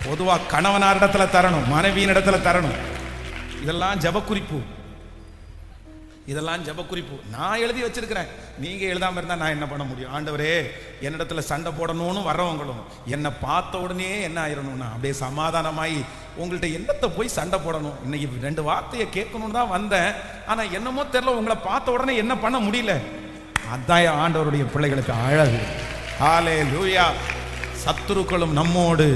[SPEAKER 1] பொதுவாக கணவனார் இடத்துல தரணும், மனைவியின் இடத்துல தரணும். இதெல்லாம் ஜபக்குறிப்பு நான் எழுதி வச்சிருக்கிறேன். நீங்க எழுதாம இருந்தா நான் என்ன பண்ண முடியும்? ஆண்டவரே, என்னிடத்துல சண்டை போடணும்னு வர்றவங்களும் என்னை பார்த்த உடனே என்ன ஆயிரணும்னா அப்படியே சமாதானமாயி, உங்கள்கிட்ட என்னத்தை போய் சண்டை போடணும், இன்னைக்கு 2 வார்த்தையை கேட்கணும்னு தான் வந்தேன், ஆனா என்னமோ தெரியல, உங்களை பார்த்த உடனே என்ன பண்ண முடியல. அதான் ஆண்டவருடைய பிள்ளைகளுக்கு அழகு. ஹல்லேலூயா. சத்துருக்களும் நம்மோடு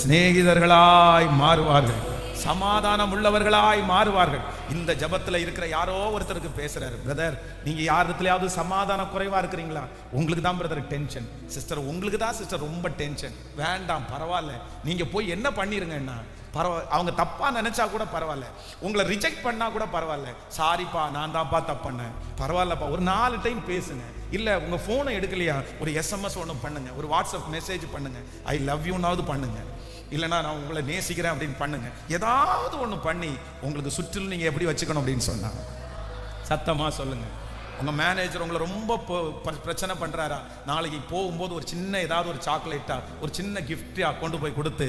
[SPEAKER 1] சிநேகிதர்களாய் மாறுவார்கள், சமாதானம் உள்ளவர்களாய் மாறுவார்கள். இந்த ஜபத்தில் இருக்கிற யாரோ ஒருத்தருக்கு பேசுறாரு, பிரதர், நீங்க யாரிடத்துலயாவது சமாதான குறைவா இருக்கிறீங்களா? உங்களுக்கு தான் பிரதர் டென்ஷன், சிஸ்டர் உங்களுக்கு தான் சிஸ்டர் ரொம்ப டென்ஷன். வேண்டாம், பரவாயில்ல, நீங்க போய் என்ன பண்ணிருங்கன்னா பரவாயில்ல, அவங்க தப்பா நினைச்சா கூட பரவாயில்ல, உங்களை ரிஜெக்ட் பண்ணா கூட பரவாயில்ல, சாரிப்பா நான் தான்ப்பா தப்பு பண்ணேன், பரவாயில்லப்பா, ஒரு 4 டைம் பேசுங்க. இல்ல உங்க போனை எடுக்கலையா, ஒரு SMS ஒன்று பண்ணுங்க, ஒரு வாட்ஸ்அப் மெசேஜ் பண்ணுங்க, ஐ லவ் யூனாவது பண்ணுங்க, இல்லைனா நான் உங்களை நேசிக்கிறேன் அப்படின்னு பண்ணுங்க. ஏதாவது ஒன்று பண்ணி உங்களுக்கு சுற்றிலும் நீங்க எப்படி வச்சுக்கணும் அப்படின்னு சொன்னா சத்தமா சொல்லுங்க. உங்க மேனேஜர் உங்களை ரொம்ப பிரச்சனை பண்றாரா, நாளைக்கு போகும்போது ஒரு சின்ன ஏதாவது ஒரு சாக்லேட்டா, ஒரு சின்ன கிஃப்டா கொண்டு போய் கொடுத்து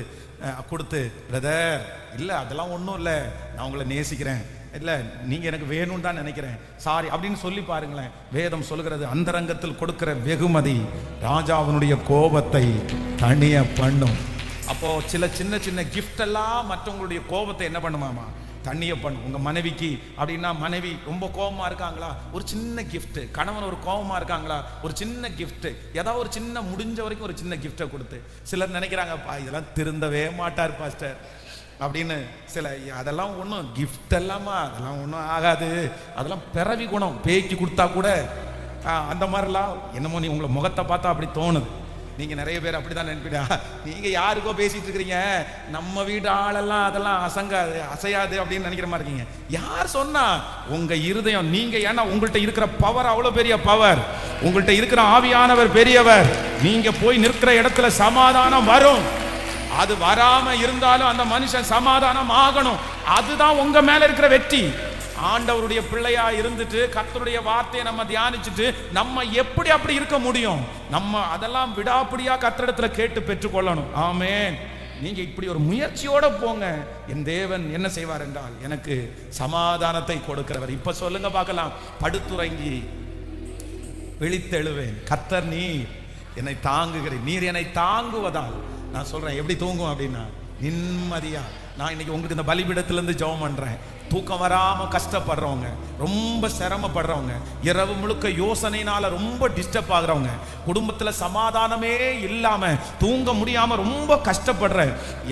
[SPEAKER 1] பிரதர், இல்லை அதெல்லாம் ஒன்றும் இல்லை, நான் உங்களை நேசிக்கிறேன், இல்லை நீங்க எனக்கு வேணும்னு தான் நினைக்கிறேன், சாரி அப்படின்னு சொல்லி பாருங்களேன். வேதம் சொல்கிறது, அந்தரங்கத்தில் கொடுக்கிற வெகுமதி ராஜாவினுடைய கோபத்தை தணிய பண்ணும். அப்போ சின்ன சின்ன கிஃப்ட் எல்லாம் மற்றவங்களுடைய கோபத்தை என்ன பண்ணுமாமா? தண்ணியை பண்ணு. உங்க மனைவிக்கு அப்படின்னா, மனைவி ரொம்ப கோபமா இருக்காங்களா, ஒரு சின்ன கிஃப்ட். கணவன் ஒரு கோபமா இருக்காங்களா, ஒரு சின்ன கிஃப்ட், ஏதாவது ஒரு சின்ன முடிஞ்ச வரைக்கும் ஒரு சின்ன கிஃப்டை கொடுத்து. சிலர் நினைக்கிறாங்கப்பா இதெல்லாம் திருந்தவே மாட்டார் பாஸ்டர் அப்படின்னு. சில அதெல்லாம் ஒன்றும் கிஃப்ட் எல்லாமா, அதெல்லாம் ஒன்றும் ஆகாது, அதெல்லாம் பிறவி குணம், பேய்க்கு கொடுத்தா கூட அந்த மாதிரிலாம் என்னமோ நீ உங்களை முகத்தை பார்த்தா அப்படி தோணுது. நீங்க நிறைய பேர் அப்படிதான் நினைப்பிடா, நீங்க யாருக்கோ பேசிட்டு இருக்கிறீங்க, நம்ம வீட்டு ஆளெல்லாம் அதெல்லாம் அசங்காது அசையாது அப்படின்னு நினைக்கிற மாதிரி இருக்கீங்க. யார் சொன்னா? உங்க இருதயம். நீங்க ஏன்னா உங்கள்கிட்ட இருக்கிற பவர் அவ்வளவு பெரிய பவர், உங்கள்கிட்ட இருக்கிற ஆவியானவர் பெரியவர். நீங்க போய் நிற்கிற இடத்துல சமாதானம் வரும். அது வராம இருந்தாலும் அந்த மனுஷன் சமாதானம் ஆகணும். அதுதான் உங்க மேல இருக்கிற வெற்றி. ஆண்டவருடைய பிள்ளையா இருந்துட்டு கர்த்தருடைய வார்த்தையை நம்ம தியானிச்சுட்டு நம்ம எப்படி அப்படி இருக்க முடியும்? நம்ம அதெல்லாம் விடாப்பிடியா கர்த்தரிடத்துல கேட்டு பெற்றுக்கொள்ளணும். ஆமென். நீங்க இப்படி ஒரு முயற்சியோட போங்க. என் தேவன் என்ன செய்வார் என்றால் எனக்கு சமாதானத்தை கொடுக்கிறவர். இப்ப சொல்லுங்க பார்க்கலாம். படுத்துறங்கி விழித்தெழுவேன், கர்த்தர் நீர் என்னை தாங்குகிறேன். நீர் என்னை தாங்குவதால் நான் சொல்றேன். எப்படி தூங்கும் அப்படின்னா நிம்மதியா. நான் இன்னைக்கு உங்களுக்கு இந்த பலிபீடத்திலிருந்து ஜெபம் பண்றேன். தூக்கம் வராம கஷ்டப்படுறவங்க, ரொம்ப சிரமப்படுறவங்க, இரவு முழுக்க யோசனையினால ரொம்ப டிஸ்டர்ப் ஆகுறவங்க, குடும்பத்துல சமாதானமே இல்லாம தூங்க முடியாம ரொம்ப கஷ்டப்படுற,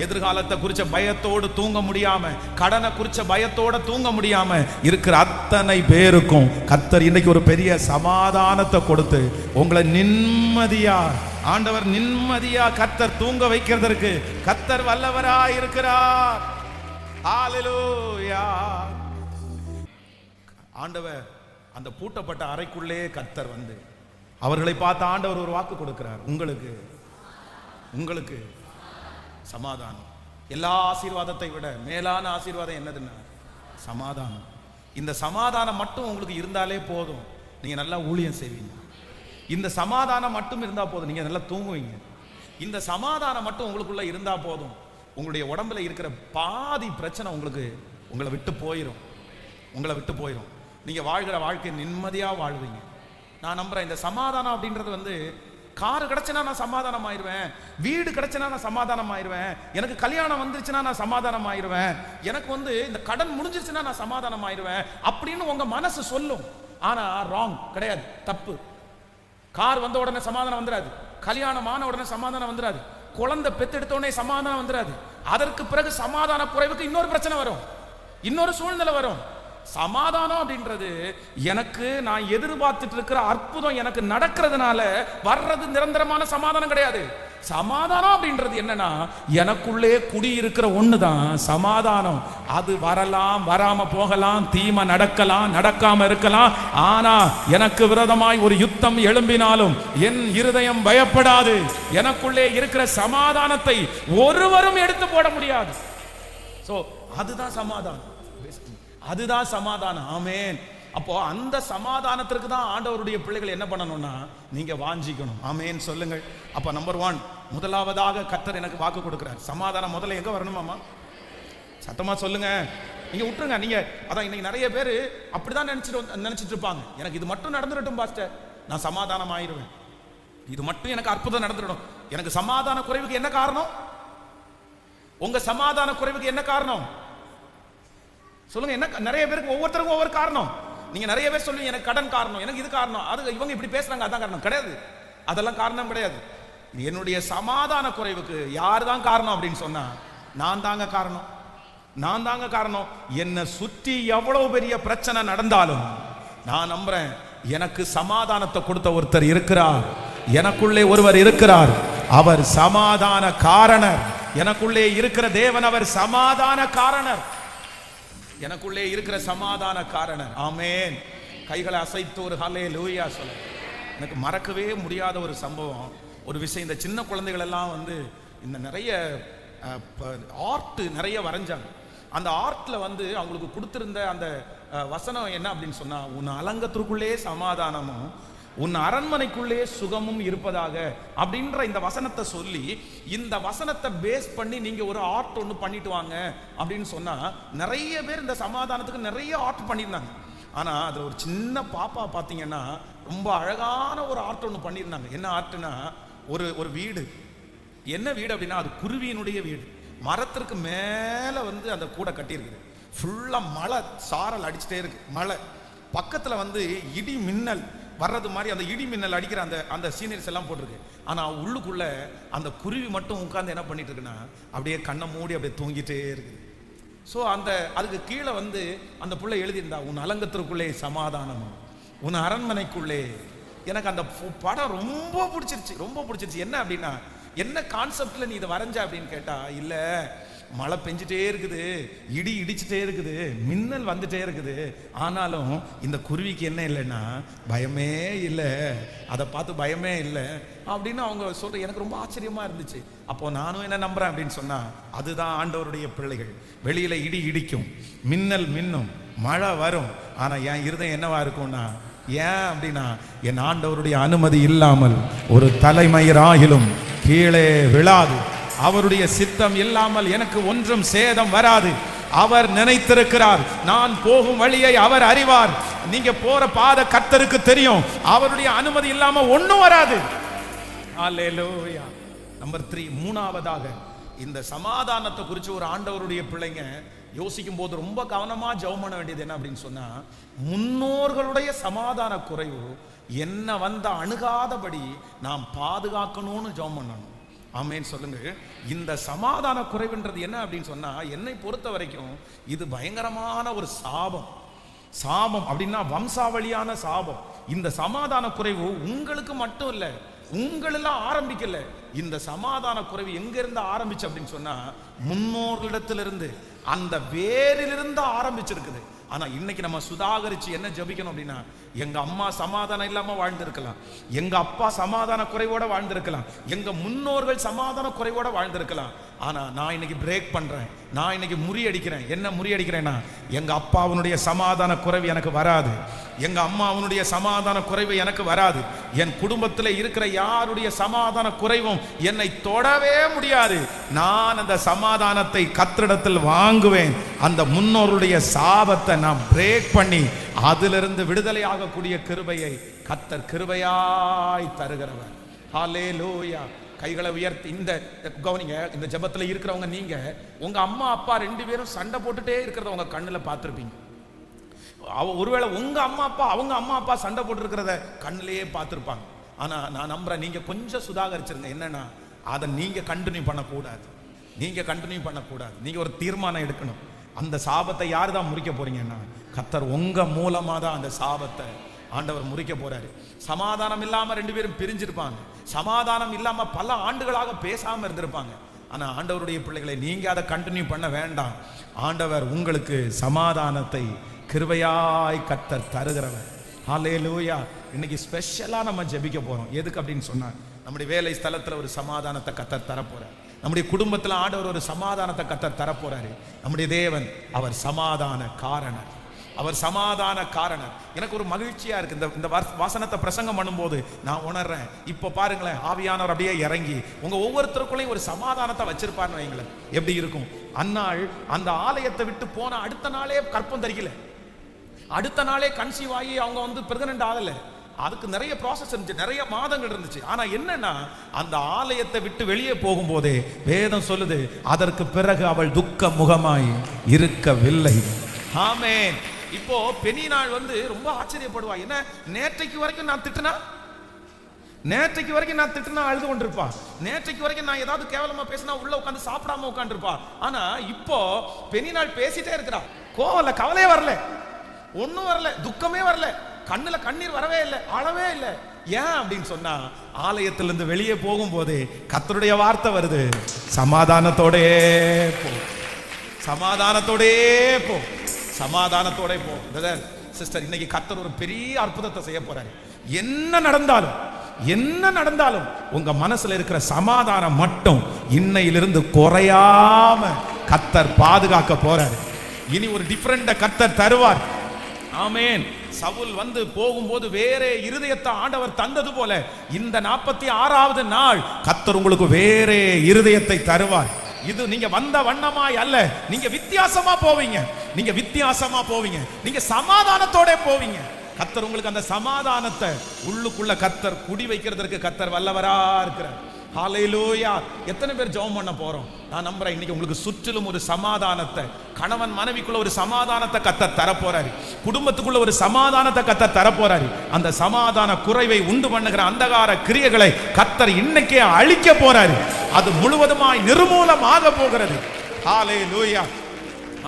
[SPEAKER 1] எதிர்காலத்தை குறிச்ச பயத்தோடு தூங்க முடியாம, கடனை குறிச்ச பயத்தோட தூங்க முடியாம இருக்கிற அத்தனை பேருக்கும் கர்த்தர் இன்னைக்கு ஒரு பெரிய சமாதானத்தை கொடுத்து உங்களை நிம்மதியா, ஆண்டவர் நிம்மதியா கர்த்தர் தூங்க வைக்கிறதற்கு கர்த்தர் வல்லவரா இருக்கிறார். ஹalleluya. ஆண்டவர் அந்த பூட்டப்பட்ட அறைக்குள்ளே கர்த்தர் வந்து அவர்களை பார்த்து ஆண்டவர் ஒரு வாக்கு கொடுக்கிறார். உங்களுக்கு சமாதானம். எல்லா ஆசீர்வாதத்தை விட மேலான ஆசீர்வாதம் என்னதுன்னா சமாதானம். இந்த சமாதானம் மட்டும் உங்களுக்கு இருந்தாலே போதும், நீங்க நல்லா ஊழியம் செய்வீங்க. இந்த சமாதானம் மட்டும் இருந்தா போதும், நீங்க நல்லா தூங்குவீங்க. இந்த சமாதானம் மட்டும் உங்களுக்குள்ள இருந்தா போதும், உங்களுடைய உடம்புல இருக்கிற பாதி பிரச்சனை உங்களை விட்டு போயிடும். நீங்க வாழ்கிற வாழ்க்கை நிம்மதியா வாழ்வீங்க. நான் நம்புறேன். இந்த சமாதானம் அப்படின்றது வந்து, காரு கிடைச்சுனா நான் சமாதானம் ஆயிடுவேன், வீடு கிடைச்சுனா நான் சமாதானம் ஆயிடுவேன், எனக்கு கல்யாணம் வந்துருச்சுன்னா நான் சமாதானம் ஆயிடுவேன், எனக்கு வந்து இந்த கடன் முடிஞ்சிருச்சுன்னா நான் சமாதானம் ஆயிடுவேன் அப்படின்னு உங்க மனசு சொல்லும். ஆனா ராங், கிடையாது, தப்பு. கார் வந்த உடனே சமாதானம் வந்துடாது, கல்யாணமான உடனே சமாதானம் வந்துடாது, குழந்தை பெத்தெடுத்த உடனே சமாதானம் வந்துடாது. அதற்கு பிறகு சமாதான குறைவுக்கு இன்னொரு பிரச்சனை வரும், இன்னொரு சூழ்நிலை வரும். சமாதானம் அப்படின்றது எனக்கு நான் எதிர்பார்த்துட்டு இருக்கிற அற்புதம் எனக்கு நடக்கிறதுனால வர்றது நிரந்தரமான சமாதானம் கிடையாது. சமாதானம் அப்படின்றது என்னன்னா எனக்குள்ளே குடியிருக்கிற ஒண்ணுதான் சமாதானம். அது வரலாம், வராம போகலாம், தீமை நடக்கலாம், நடக்காம இருக்கலாம். ஆனா எனக்கு விரோதமாய் ஒரு யுத்தம் எழும்பினாலும் என் இருதயம் பயப்படாது. எனக்குள்ளே இருக்கிற சமாதானத்தை ஒருவரும் எடுத்து போட முடியாது. சோ அதுதான் சமாதானம், அதுதான் சமாதானம். ஆமென். அப்போ அந்த சமாதானத்திற்கு தான் ஆண்டவருடைய பிள்ளைகள் என்ன பண்ணணும்னா நீங்க வாஞ்சிக்கணும். ஆமென் சொல்லுங்கள். அப்ப நம்பர் 1, முதலாவதாக கர்த்தர் எனக்கு வாக்கு கொடுக்கிறார். சமாதானம் முதல்ல எங்க வரணுமாமா? சத்தமா சொல்லுங்க. நீங்க விட்டுருங்க. நீங்க அதான் இன்னைக்கு நிறைய பேர் அப்படிதான் நினைச்சிட்டு இருப்பாங்க. எனக்கு இது மட்டும் நடந்துடட்டும் பாஸ்டர், நான் சமாதானம் ஆயிடுவேன், இது மட்டும் எனக்கு அற்புதம் நடந்துடணும். எனக்கு சமாதான குறைவுக்கு என்ன காரணம்? உங்க சமாதான குறைவுக்கு என்ன காரணம் சொல்லுங்க. என்ன? நிறைய பேருக்கு ஒவ்வொருத்தருக்கும் ஒவ்வொரு காரணம். நீங்க நிறைய பேர் சொல்லுவீங்க எனக்கு கடன் காரணம், எனக்கு இது காரணம், அது இவங்க இப்படி பேசுறாங்க அதான் காரணம். கிடையாது, அதெல்லாம் காரணம் கிடையாது. என்னுடைய சமாதான குறைவுக்கு யார் தான் காரணம் அப்படின்னு சொன்னா நான் தாங்க காரணம். என்னை சுற்றி எவ்வளவு பெரிய பிரச்சனை நடந்தாலும் நான் நம்புறேன் எனக்கு சமாதானத்தை கொடுத்த ஒருத்தர் இருக்கிறார், எனக்குள்ளே ஒருவர் இருக்கிறார், அவர் சமாதான காரணர். எனக்குள்ளே இருக்கிற தேவன் அவர் சமாதான காரணர், எனக்குள்ளே இருக்கிற சமாதான காரணர். ஆமென். கைகளை அசைத்து ஒரு ஹல்லேலூயா சொல்ல. எனக்கு மறக்கவே முடியாத ஒரு சம்பவம், ஒரு விஷயம். இந்த சின்ன குழந்தைகள் எல்லாம் வந்து இந்த நிறைய ஆர்ட் நிறைய வரைஞ்சாங்க. அந்த ஆர்ட்ல வந்து அவங்களுக்கு கொடுத்திருந்த அந்த வசனம் என்ன அப்படின்னு சொன்னா, உன் அலங்கத்திற்குள்ளே சமாதானமும் உன் அரண்மனைக்குள்ளே சுகமும் இருப்பதாக அப்படின்ற இந்த வசனத்தை சொல்லி, இந்த வசனத்தை பேஸ் பண்ணி நீங்க ஒரு ஆர்ட் ஒன்று பண்ணிட்டு வாங்க அப்படின்னு சொன்னா நிறைய பேர் இந்த சமாதானத்துக்கு நிறைய ஆர்ட் பண்ணியிருந்தாங்க. ஆனா அதுல ஒரு சின்ன பாப்பா பாத்தீங்கன்னா ரொம்ப அழகான ஒரு ஆர்ட் ஒன்று பண்ணியிருந்தாங்க. என்ன ஆர்ட்னா, ஒரு வீடு. என்ன வீடு அப்படின்னா அது குருவியினுடைய வீடு. மரத்திற்கு மேல வந்து அந்த கூடை கட்டியிருக்குது. ஃபுல்லா மழை சாரல் அடிச்சுட்டே இருக்கு. மழை பக்கத்துல வந்து இடி மின்னல் வர்றது மாதிரி அந்த இடி மின்னல் அடிக்கிற அந்த சீனரிஸ் எல்லாம் போட்டிருக்கு. ஆனா உள்ளுக்குள்ள அந்த குருவி மட்டும் உட்கார்ந்து என்ன பண்ணிட்டு இருக்குன்னா அப்படியே கண்ணை மூடி அப்படியே தூங்கிட்டே இருக்குது. ஸோ அதுக்கு கீழே வந்து அந்த புள்ளை எழுதியிருந்தா, உன் அலங்கத்திற்குள்ளே சமாதானமும் உன் அரண்மனைக்குள்ளே. எனக்கு அந்த படம் ரொம்ப பிடிச்சிருச்சு. என்ன அப்படின்னா, என்ன கான்செப்ட்ல நீ இதை வரைஞ்ச அப்படின்னு கேட்டா, இல்ல மழை பெஞ்சிட்டே இருக்குது, இடி இடிச்சுட்டே இருக்குது, மின்னல் வந்துட்டே இருக்குது, ஆனாலும் இந்த குருவிக்கு என்ன இல்லைன்னா பயமே இல்லை, அதை பார்த்து பயமே இல்லை அப்படின்னு அவங்க சொல்ற. எனக்கு ரொம்ப ஆச்சரியமா இருந்துச்சு. அப்போ நானும் என்ன நம்புறேன் அப்படின்னு சொன்னா, அதுதான் ஆண்டவருடைய பிள்ளைகள். வெளியில இடி இடிக்கும், மின்னல் மின்னும், மழை வரும், ஆனா என் இருதயம் என்னவா இருக்கும்னா, ஏன் அப்படின்னா என் ஆண்டவருடைய அனுமதி இல்லாமல் ஒரு தலைமயிராகிலும் கீழே விழாது. அவருடைய சித்தம் இல்லாமல் எனக்கு ஒன்றும் சேதம் வராது. அவர் நினைத்திருக்கிறார். நான் போகும் வழியை அவர் அறிவார். நீங்க போற பாதை கர்த்தருக்கு தெரியும். அவருடைய அனுமதி இல்லாம ஒண்ணும் வராது. அல்லேலூயா. நம்பர் 3, மூணாவதாக இந்த சமாதானத்தை குறித்து ஒரு ஆண்டவருடைய பிள்ளைங்க யோசிக்கும் போது ரொம்ப கவனமா ஜெபம் பண்ண வேண்டியது என்ன அப்படின்னு சொன்னா, முன்னோர்களுடைய சமாதான குறைவு என்ன வந்த அணுகாதபடி நாம் பாதுகாக்கணும்னு ஜெபம் பண்ணணும். ஆமென் சொல்லுங்க. இந்த சமாதான குறைவுன்றது என்ன அப்படின்னு சொன்னா, என்னை பொறுத்த வரைக்கும் இது பயங்கரமான ஒரு சாபம். அப்படின்னா வம்சாவளியான சாபம். இந்த சமாதான குறைவு உங்களுக்கு மட்டும் இல்லை, உங்களெல்லாம் ஆரம்பிக்கல. இந்த சமாதான குறைவு எங்க இருந்து ஆரம்பிச்சு அப்படின்னு சொன்னா, முன்னோர்களிடத்திலிருந்து அந்த வேரிலிருந்து ஆரம்பிச்சிருக்குது. ஆனா இன்னைக்கு நம்ம சுதாகரிச்சு என்ன ஜெபிக்கணும் அப்படின்னா, எங்க அம்மா சமாதானம் இல்லாம வாழ்ந்திருக்கலாம், எங்க அப்பா சமாதான குறைவோட வாழ்ந்திருக்கலாம், எங்க முன்னோர்கள் சமாதான குறைவோட வாழ்ந்திருக்கலாம். ஆனா நான் இன்னைக்கு பிரேக் பண்றேன், நான் இன்னைக்கு முறியடிக்கிறேன். என்ன முறியடிக்கிறேன்னா, எங்க அப்பாவுடைய சமாதான குறைவு எனக்கு வராது, எங்க அம்மாவுடைய சமாதான குறைவு எனக்கு வராது, என் குடும்பத்தில் இருக்கிற யாருடைய சமாதான குறைவும் என்னை தொடவே முடியாது. நான் அந்த சமாதானத்தை கர்த்தரிடத்தில் வாங்குவேன். அந்த முன்னோருடைய சாபத்தை நான் பிரேக் பண்ணி அதிலிருந்து விடுதலை ஆகக்கூடிய கிருபையை கர்த்தர் கிருபையாய் தருகிறவர். ஹல்லேலூயா. கைகளை உயர்த்தி இந்த கவனிங்க. இந்த ஜெபத்துல இருக்கிறவங்க, நீங்க உங்க அம்மா அப்பா 2 பேரும் சண்டை போட்டுட்டே இருக்கிறத உங்க கண்ணுல பார்த்திருப்பீங்க. ஒருவேளை உங்க அம்மா அப்பா அவங்க அம்மா அப்பா சண்டை போட்டு இருக்கிறத கண்ணிலேயே பார்த்திருப்பாங்க. ஆனா நான் நம்புறேன், நீங்க கொஞ்சம் சுதாகரிச்சிருங்க. என்னன்னா, அதை நீங்க கண்டினியூ பண்ணக்கூடாது. நீங்க ஒரு தீர்மானம் எடுக்கணும். அந்த சாபத்தை யார் தான் முறிக்க போறீங்கன்னா, கர்த்தர் உங்க மூலமா தான் அந்த சாபத்தை ஆண்டவர் முறிக்க போறாரு. சமாதானம் இல்லாம 2 பேரும் பிரிஞ்சிருப்பாங்க, சமாதானம் இல்லாம பல ஆண்டுகளாக பேசாம இருந்திருப்பாங்க. ஆனா ஆண்டவருடைய பிள்ளைகளை, நீங்க அதை கண்டினியூ பண்ண வேண்டாம். ஆண்டவர் உங்களுக்கு சமாதானத்தை கிருபையாய் கர்த்தர் தருகிறவர். ஹல்லேலூயா. இன்னைக்கு ஸ்பெஷலா நம்ம ஜெபிக்க போறோம். எதுக்கு அப்படின்னு சொன்னா, நம்முடைய வேலை ஸ்தலத்துல ஒரு சமாதானத்தை கர்த்தர் தரப்போறார். நம்முடைய குடும்பத்தில் ஆண்டவர் ஒரு சமாதானத்தை கர்த்தர் தரப்போறாரு. நம்முடைய தேவன் அவர் சமாதான காரணர். எனக்கு ஒரு மகிழ்ச்சியா இருக்கு. இந்த வசனத்தை பிரசங்கம் பண்ணும்போது நான் உணர்றேன், இப்போ பாருங்களேன், ஆவியானவர் அப்படியே இறங்கி உங்க ஒவ்வொருத்தருக்குள்ளேயும் ஒரு சமாதானத்தை வச்சிருப்பாருன்னு வைங்களேன். எப்படி இருக்கும்? அந்நாள் அந்த ஆலயத்தை விட்டு போன அடுத்த நாளே கற்பம் தரிக்கல, அடுத்த நாளே கன்சீவ் ஆகி அவங்க வந்து பிரெக்னன்ட் ஆகல. அதுக்கு நிறைய ப்ராசஸ் இருந்துச்சு, நிறைய மாதங்கள் இருந்துச்சு. ஆனா என்னன்னா, அந்த ஆலயத்தை விட்டு வெளியே போகும்போதே வேதம் சொல்லுது, அதற்கு பிறகு அவள் துக்க முகமாய் இருக்கவில்லை. ஆமென். இப்போ பெனினாள் வந்து ரொம்ப ஆச்சரியப்படுவா. என்ன, நேற்றைக்கு வரைக்கும் நான் திட்டினா அழுது கொண்டிருப்பா, நேற்றைக்கு வரைக்கும் நான் ஏதாவது கேவலமா பேசினா உள்ள உட்காந்து சாப்பிடாம உட்காந்துருப்பா. ஆனா இப்போ பெனினாள் பேசிட்டே இருக்கிறா. கோவல, கவலையே வரல, ஒன்னும் வரல, துக்கமே வரல, கண்ணுல கண்ணீர் வரவே இல்லை, அழவே இல்லை. ஏன் அப்படின்னு சொன்னா, ஆலயத்திலிருந்து வெளியே போகும்போது கர்த்தருடைய வார்த்தை வருது, சமாதானத்தோடே போ, சமாதானத்தோட போ. பிரதர், சிஸ்டர், இன்னைக்கு கர்த்தர் ஒரு பெரிய அற்புதத்தை செய்ய போறாரு. என்ன நடந்தாலும் உங்க மனசுல இருக்கிற சமாதானம் மட்டும் இன்னையிலிருந்து குறையாம கர்த்தர் பாதுகாக்க போறாரு. இனி ஒரு டிஃபரண்ட கர்த்தர் தருவார். ஆமென். சவுல் வந்து போகும்போது வேற இருதயத்தை ஆண்டவர் தந்தது போல, இந்த 46வது நாள் கர்த்தர் உங்களுக்கு வேற இருதயத்தை தருவார். இது நீங்க வந்த வண்ணமாய் அல்ல, நீங்க வித்தியாசமா போவீங்க, நீங்க சமாதானத்தோட போவீங்க. கர்த்தர் உங்களுக்கு அந்த சமாதானத்தை உள்ளுக்குள்ள கர்த்தர் குடி வைக்கிறதுக்கு கர்த்தர் வல்லவரா இருக்கிறார். ஹல்லேலூயா. எத்தனை பேர் ஜெபம் பண்ண போறோம்? நான் நம்புறேன் இன்னைக்கு உங்களுக்கு சுற்றிலும் ஒரு சமாதானத்தை, கணவன் மனைவிக்குள்ள ஒரு சமாதானத்தை கர்த்தர் தரப்போறாரு, குடும்பத்துக்குள்ள ஒரு சமாதானத்தை கர்த்தர் தரப்போறாரு. அந்த சமாதான குறைவை உண்டு பண்ணுகிற அந்தகார கிரியைகளை கர்த்தர் இன்னைக்கே அழிக்க போறாரு. அது முழுவதுமாய் நிர்மூலமாக போகிறது. ஹல்லேலூயா.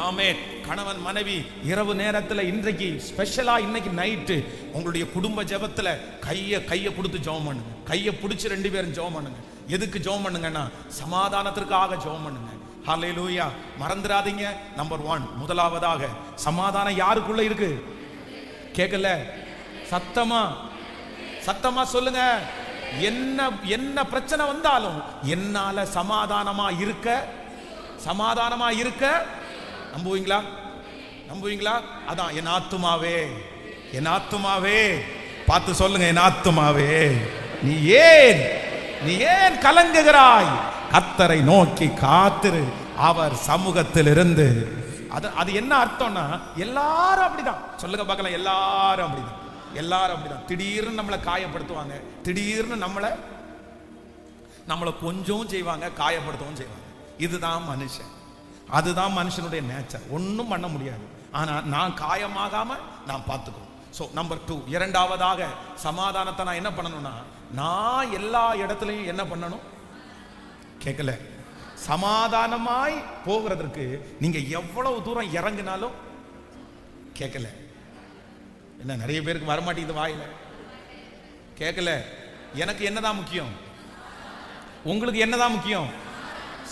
[SPEAKER 1] ஆமென். கணவன் மனைவி இரவு நேரத்தில் இன்றைக்கு ஸ்பெஷலா இன்னைக்கு நைட்டு உங்களுடைய குடும்ப ஜெபத்துல கையை கொடுத்து ஜெபம் பண்ணுங்க. கையை பிடிச்சு 2 பேரும் ஜெபம் பண்ணுங்க. எதுக்கு ஜெபம் பண்ணுங்கன்னா சமாதானத்திற்காக ஜெபம் பண்ணுங்க. ஹல்லேலூயா. மறந்துடாதீங்க. நம்பர் 1, முதலாவதாக சமாதானம் யாருக்குள்ள இருக்கு? கேட்கல, சத்தமா சொல்லுங்க. என்ன பிரச்சனை வந்தாலும் என்னால சமாதானமா இருக்க நம்புவீங்களா? அதான் என் ஆத்துமாவே பார்த்து சொல்லுங்க. என் ஆத்துமாவே நீ ஏன் கலங்குகிறாய்? கர்த்தரை நோக்கி காத்திரு, அவர் சமூகத்தில் இருந்து. அது என்ன அர்த்தம்னா எல்லாரும் அப்படிதான். சொல்லுங்க பார்க்கலாம். எல்லாரும் அப்படிதான். திடீர்னு நம்மளை காயப்படுத்துவாங்க, திடீர்னு நம்மளை கொஞ்சம் செய்வாங்க, காயப்படுத்தவும் செய்வாங்க. இதுதான் மனுஷன், அதுதான் மனுஷனுடைய நேச்சர். ஒன்றும் பண்ண முடியாது. ஆனா நான் காயமாகாம நான் பார்த்துக்கணும். ஸோ நம்பர் 2, இரண்டாவதாக சமாதானத்தை நான் என்ன பண்ணணும்னா, நான் எல்லா இடத்துலையும் என்ன பண்ணணும்? கேட்கல. சமாதானமாய் போகிறதற்கு நீங்க எவ்வளவு தூரம் இறங்கினாலும் கேட்கல. என்ன நிறைய பேருக்கு வரமாட்டேங்குது வாயில. கேட்கல. எனக்கு என்னதான் முக்கியம்? உங்களுக்கு என்னதான் முக்கியம்?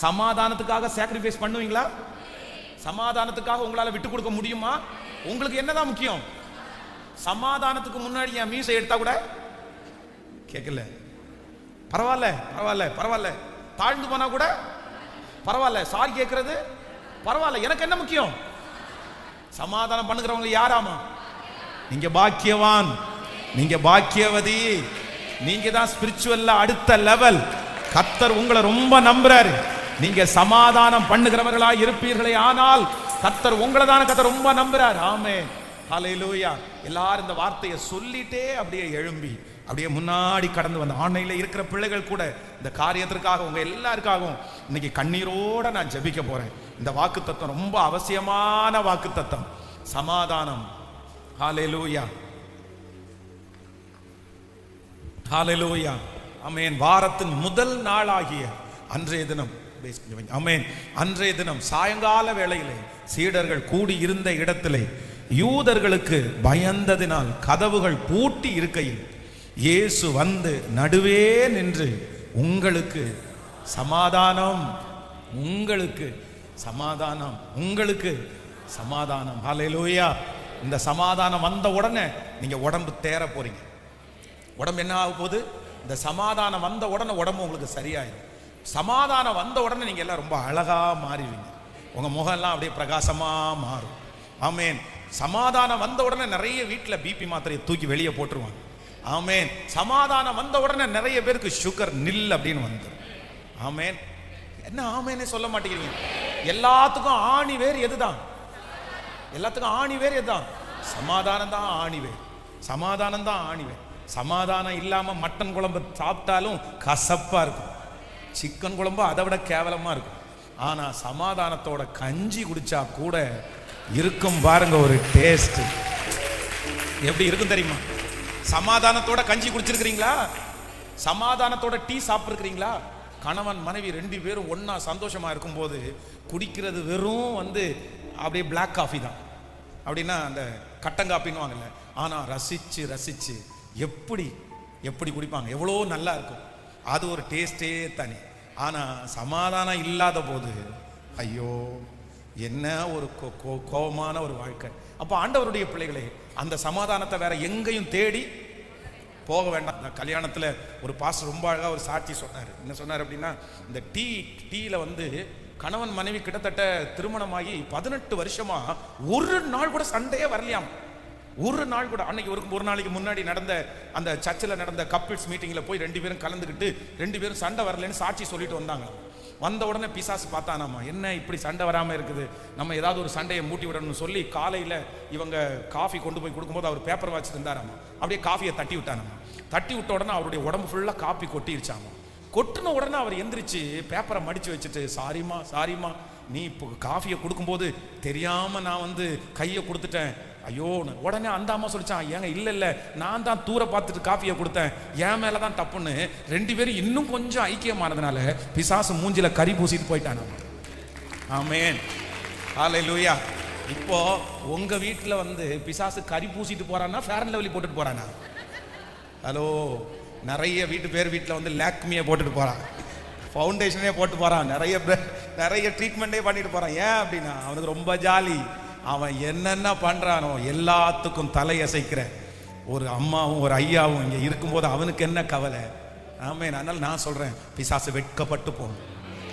[SPEAKER 1] சமாதானத்துக்காக சாக்ரிஃபைஸ் பண்ணுவீங்களா? சமாதானத்துக்காக உங்களால விட்டு கொடுக்க முடியுமா? உங்களுக்கு என்னதான் முக்கியம்? சமாதானத்துக்கு முன்னாடி என் மீசை எடுத்தா கூட கேட்கல. பரவாயில்ல. தாழ்ந்து போனா கூட பரவாயில்ல. சாரி கேட்கறது பரவாயில்ல. எனக்கு என்ன முக்கியம்? சமாதானம் பண்ணுகிறவங்க யாராமா? நீங்க பாக்கியவான், நீங்க பாக்கியவதி, நீங்க தான் ஸ்பிரிச்சுவல்ல அடுத்த லெவல். கர்த்தர் உங்களை ரொம்ப நம்புறாரு. நீங்க சமாதானம் பண்ணுகிறவர்களா இருப்பீர்களே ஆனால் கர்த்தர் உங்களை தான கர்த்தர் ரொம்ப நம்புறாரு. ஆமென். ஹல்லேலூயா. எல்லாரும் இந்த வார்த்தையை சொல்லிட்டே அப்படியே எழும்பி அப்படியே முன்னாடி கடந்து வந்த ஆன்லைன்ல இருக்கிற பிள்ளைகள் கூட இந்த காரியத்திற்காக உங்க எல்லாருக்காகவும் இன்னைக்கு கண்ணீரோட நான் ஜெபிக்க போறேன். இந்த வாக்குத்தத்தம் ரொம்ப அவசியமான வாக்குத்தத்தம். சமாதானம். ஹல்லேலூயா. ஆமென். வாரத்தின் முதல் நாளாகிய அன்றைய தினம், ஆமென், அன்றைய தினம் சாயங்கால வேளையிலே சீடர்கள் கூடி இருந்த இடத்திலே யூதர்களுக்கு பயந்ததினால் கதவுகள் பூட்டி இருக்கையில் இயேசு வந்து நடுவே நின்று, உங்களுக்கு சமாதானம், உங்களுக்கு சமாதானம், உங்களுக்கு சமாதானம். ஹல்லேலூயா. இந்த சமாதானம் வந்த உடனே நீங்க உடம்பு தேர போறீங்க. உடம்பு என்ன ஆக போகுது? இந்த சமாதானம் வந்த உடனே உடம்பு உங்களுக்கு சரியாயிடும். சமாதானம் வந்த உடனே நீங்க எல்லாம் ரொம்ப அழகா மாறிடுவீங்க. உங்க முகம் எல்லாம் அப்படியே பிரகாசமா மாறும். ஆமென். சமாதானம் வந்த உடனே நிறைய வீட்டில் பிபி மாத்திரையை தூக்கி வெளியே போட்டுருவாங்க. ஆமென். சமாதானம் வந்த உடனே நிறைய பேருக்கு சுகர் நில் அப்படின்னு வந்து. ஆமென். என்ன ஆமெனே சொல்ல மாட்டேங்கிறீங்க? எல்லாத்துக்கும் ஆணி வேர் எதுதான்? சமாதானம் தான் ஆணிவேர். சமாதானம் இல்லாம மட்டன் குழம்பு சாப்பிட்டாலும் கசப்பா இருக்கும், சிக்கன் குழம்பு அதை விட கேவலமா இருக்கும். ஆனா சமாதானத்தோட கஞ்சி குடிச்சா கூட இருக்கும் பாருங்க ஒரு டேஸ்ட். எப்படி இருக்கும் தெரியுமா? சமாதானத்தோட கஞ்சி குடிச்சிருக்கிறீங்களா? சமாதானத்தோட டீ சாப்பிட்டுருக்கிறீங்களா? கணவன் மனைவி 2 பேரும் ஒன்னா சந்தோஷமா இருக்கும்போது குடிக்கிறது வெறும் அப்படியே பிளாக் காஃபி தான். அப்படின்னா அந்த கட்டங்காப்பின்னு வாங்கல. ஆனா ரசிச்சு எப்படி குடிப்பாங்க, எவ்வளோ நல்லா இருக்கும். அது ஒரு டேஸ்டே தனி. ஆனா சமாதானம் இல்லாத போது ஐயோ என்ன ஒரு கோபமான ஒரு வாழ்க்கை. அப்ப ஆண்டவருடைய பிள்ளைகளே, அந்த சமாதானத்தை வேற எங்கேயும் தேடி போக வேண்டாம். கல்யாணத்துல ஒரு பாஸ்டர் ரொம்ப அழகா ஒரு சாட்சி சொன்னார். என்ன சொன்னார் அப்படின்னா, இந்த டீல கணவன் மனைவி கிட்டத்தட்ட திருமணமாகி 18 வருஷமா ஒரு நாள் கூட சண்டையே வரலையாம். ஒரு நாள் கூட. அன்னைக்கு ஒரு நாளைக்கு முன்னாடி நடந்த அந்த சர்ச்சில் நடந்த கப்பிள்ஸ் மீட்டிங்ல போய் 2 பேரும் கலந்துக்கிட்டு 2 பேரும் சண்டை வரலன்னு சாட்சி சொல்லிட்டு வந்தாங்க. வந்த உடனே பிசாசு பார்த்தானாமா, என்ன இப்படி சண்டை வராமல் இருக்குது, நம்ம ஏதாவது ஒரு சண்டையை மூட்டி விடணும்னு சொல்லி காலையில் இவங்க காஃபி கொண்டு போய் கொடுக்கும்போது அவர் பேப்பர் வச்சுட்டு இருந்தாராமா. அப்படியே காஃபியை தட்டி விட்டானாமா. தட்டி விட்ட உடனே அவருடைய உடம்பு ஃபுல்லாக காப்பி கொட்டிருச்சாமா. கொட்டின உடனே அவர் எந்திரிச்சு பேப்பரை மடிச்சு வச்சுட்டு, சாரிம்மா நீ இப்போ காஃபியை கொடுக்கும்போது தெரியாம நான் வந்து கையை கொடுத்துட்டேன், ஐயோ. உடனே அந்த அம்மா சொல்லிச்சான், ஏங்க இல்லை நான் தான் தூர பார்த்துட்டு காஃபியை கொடுத்தேன், என் மேலே தான் தப்புன்னு. 2 பேரும் இன்னும் கொஞ்சம் ஐக்கியமானதுனால பிசாசு மூஞ்சில கறி பூசிட்டு போயிட்டான். ஆமென், ஹல்லேலூயா. இப்போ உங்க வீட்டில் வந்து பிசாசு கறி பூசிட்டு போறான்னா ஃபேர் அண்ட் லவ்லி போட்டுட்டு போறானா? ஹலோ, நிறைய வீட்டில் வந்து லாக்மியை போட்டுட்டு போறான், ஃபவுண்டேஷனே போட்டு போறான், நிறைய ட்ரீட்மெண்ட்டே பண்ணிட்டு போறான். ஏன் அப்படின்னா அவனுக்கு ரொம்ப ஜாலி. அவன் என்னென்ன பண்றானோ எல்லாத்துக்கும் தலையசைக்கிற ஒரு அம்மாவும் ஒரு ஐயாவும் இங்கே இருக்கும்போது அவனுக்கு என்ன கவலை? ஆமென். அதனால நான் சொல்றேன், பிசாசு வெட்கப்பட்டு போகணும்,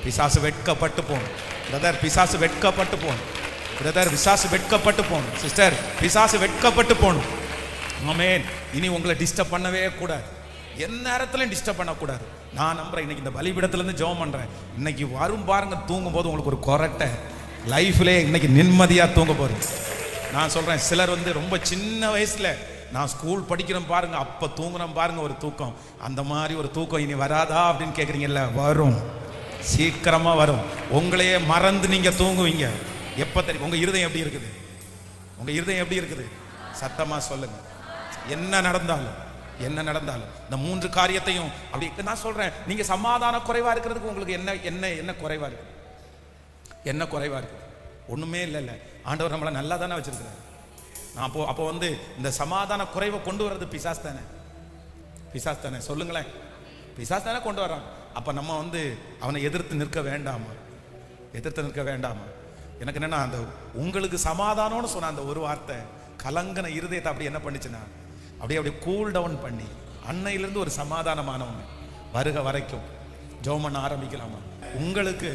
[SPEAKER 1] பிசாசு வெட்கப்பட்டு போகணும் பிரதர், பிசாசு வெட்கப்பட்டு போகணும் பிரதர், பிசாசு வெட்கப்பட்டு போகணும் சிஸ்டர், பிசாசு வெட்கப்பட்டு போகணும். ஆமென். இனி உங்களை டிஸ்டர்ப் பண்ணவே கூடாது, எந்த நேரத்திலையும் டிஸ்டர்ப் பண்ணக்கூடாது. நான் நம்புறேன், இன்னைக்கு இந்த பலிபீடத்துலேருந்து ஜெபம் பண்றேன், இன்னைக்கு வரும் பாருங்க தூங்கும் போது உங்களுக்கு ஒரு கொரட்டை லைஃப்லேயே இன்னைக்கு நிம்மதியாக தூங்க போறீங்க. நான் சொல்றேன், சிலர் வந்து ரொம்ப சின்ன வயசுல நான் ஸ்கூல் படிக்கிறேன் பாருங்க, அப்போ தூங்குறேன் பாருங்க ஒரு தூக்கம், அந்த மாதிரி ஒரு தூக்கம் இனி வராதா அப்படின்னு கேட்குறீங்கல்ல, வரும், சீக்கிரமா வரும். உங்களையே மறந்து நீங்க தூங்குவீங்க. எப்போ தெரியும்? உங்க இருதயம் எப்படி இருக்குது? உங்க இருதயம் எப்படி இருக்குது? சத்தமா சொல்லுங்க. என்ன நடந்தாலும் இந்த 3 காரியத்தையும் அப்படி நான் சொல்றேன். நீங்க சமாதான குறைவா இருக்கிறதுக்கு உங்களுக்கு என்ன குறைவா இருக்கு? என்ன குறைவா இருக்கு? ஒண்ணுமே இல்ல. ஆண்டவர் நம்மளை நல்லா தானே வச்சிருக்கிறார். நான் அப்போ வந்து இந்த சமாதான குறைவை கொண்டு வர்றது பிசாசு தானே சொல்லுங்களேன், பிசாசு தானே கொண்டு வர்றான். அப்ப நம்ம வந்து அவனை எதிர்த்து நிற்க வேண்டாமா? எனக்கு என்னன்னா, அந்த உங்களுக்கு சமாதானம்னு சொன்ன அந்த ஒரு வார்த்தை கலங்கன இருதயத்தை அப்படி என்ன பண்ணுச்சுன்னா, அப்படியே கூல் டவுன் பண்ணி அன்னையிலிருந்து ஒரு சமாதானமானவங்க வருக வரைக்கும் ஜெபம் பண்ண ஆரம்பிக்கலாமா? உங்களுக்கு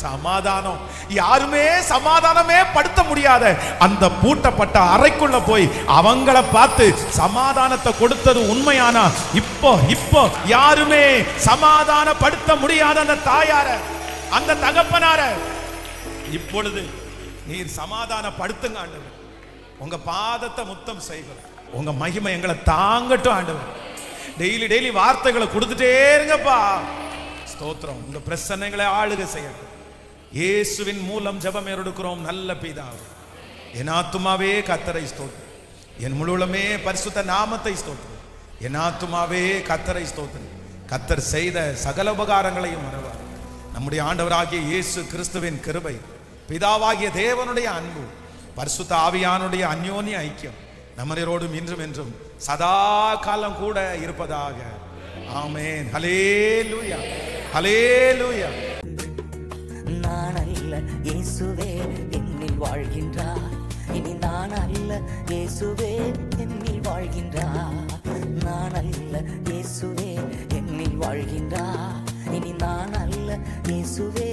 [SPEAKER 1] சமாதானம் யாருமே சமாதானமே படுத்த முடியாத அந்த பூட்டப்பட்ட அறைக்குள்ள போய் அவங்கள பார்த்து சமாதானத்தை கொடுத்தது உண்மையானா, இப்போ யாருமே சமாதானப்படுத்த முடியாத அந்த தாயார, அந்த தகப்பனார இப்பொழுது நீர் சமாதானப்படுத்துங்க ஆண்டவர். உங்க பாதத்தை முத்தம் செய்கிறோம். உங்க மகிமை எங்களை தாங்கட்டும் ஆண்டவர். டெய்லி வார்த்தைகளை கொடுத்துட்டே இருங்கப்பா. ஸ்தோத்திரம். உங்க பிரசன்னைகளை ஆளுகை செய்யட்டும். இயேசுவின் மூலம் ஜெபம் எடுக்கிறோம் நல்ல பிதாவே. என் ஆத்துமாவே கர்த்தரை ஸ்தோத்திரம், என் முழுவதுமே பரிசுத்த நாமத்தை ஸ்தோத்திரம். என் ஆத்துமாவே கர்த்தரை ஸ்தோத்திரம். கர்த்தர் செய்த சகல உபகாரங்களையும் மறவார். நம்முடைய ஆண்டவராகிய இயேசு கிறிஸ்துவின் கிருபை, பிதாவாகிய தேவனுடைய அன்பு, பரிசுத்த ஆவியானுடைய அந்யோன்ய ஐக்கியம் நம்மரோடும் இன்றும் என்றும் சதா காலம் கூட இருப்பதாக. ஆமென். ஹல்லேலூயா, ஹல்லேலூயா.
[SPEAKER 2] நான் அல்ல இயேசுவே என்னில் வாழ்கின்றார், இனி நான் அல்ல இயேசுவே என்னில் வாழ்கின்றார். நான் அல்ல இயேசுவே என்னில் வாழ்கின்றார், இனி நான் அல்ல இயேசுவே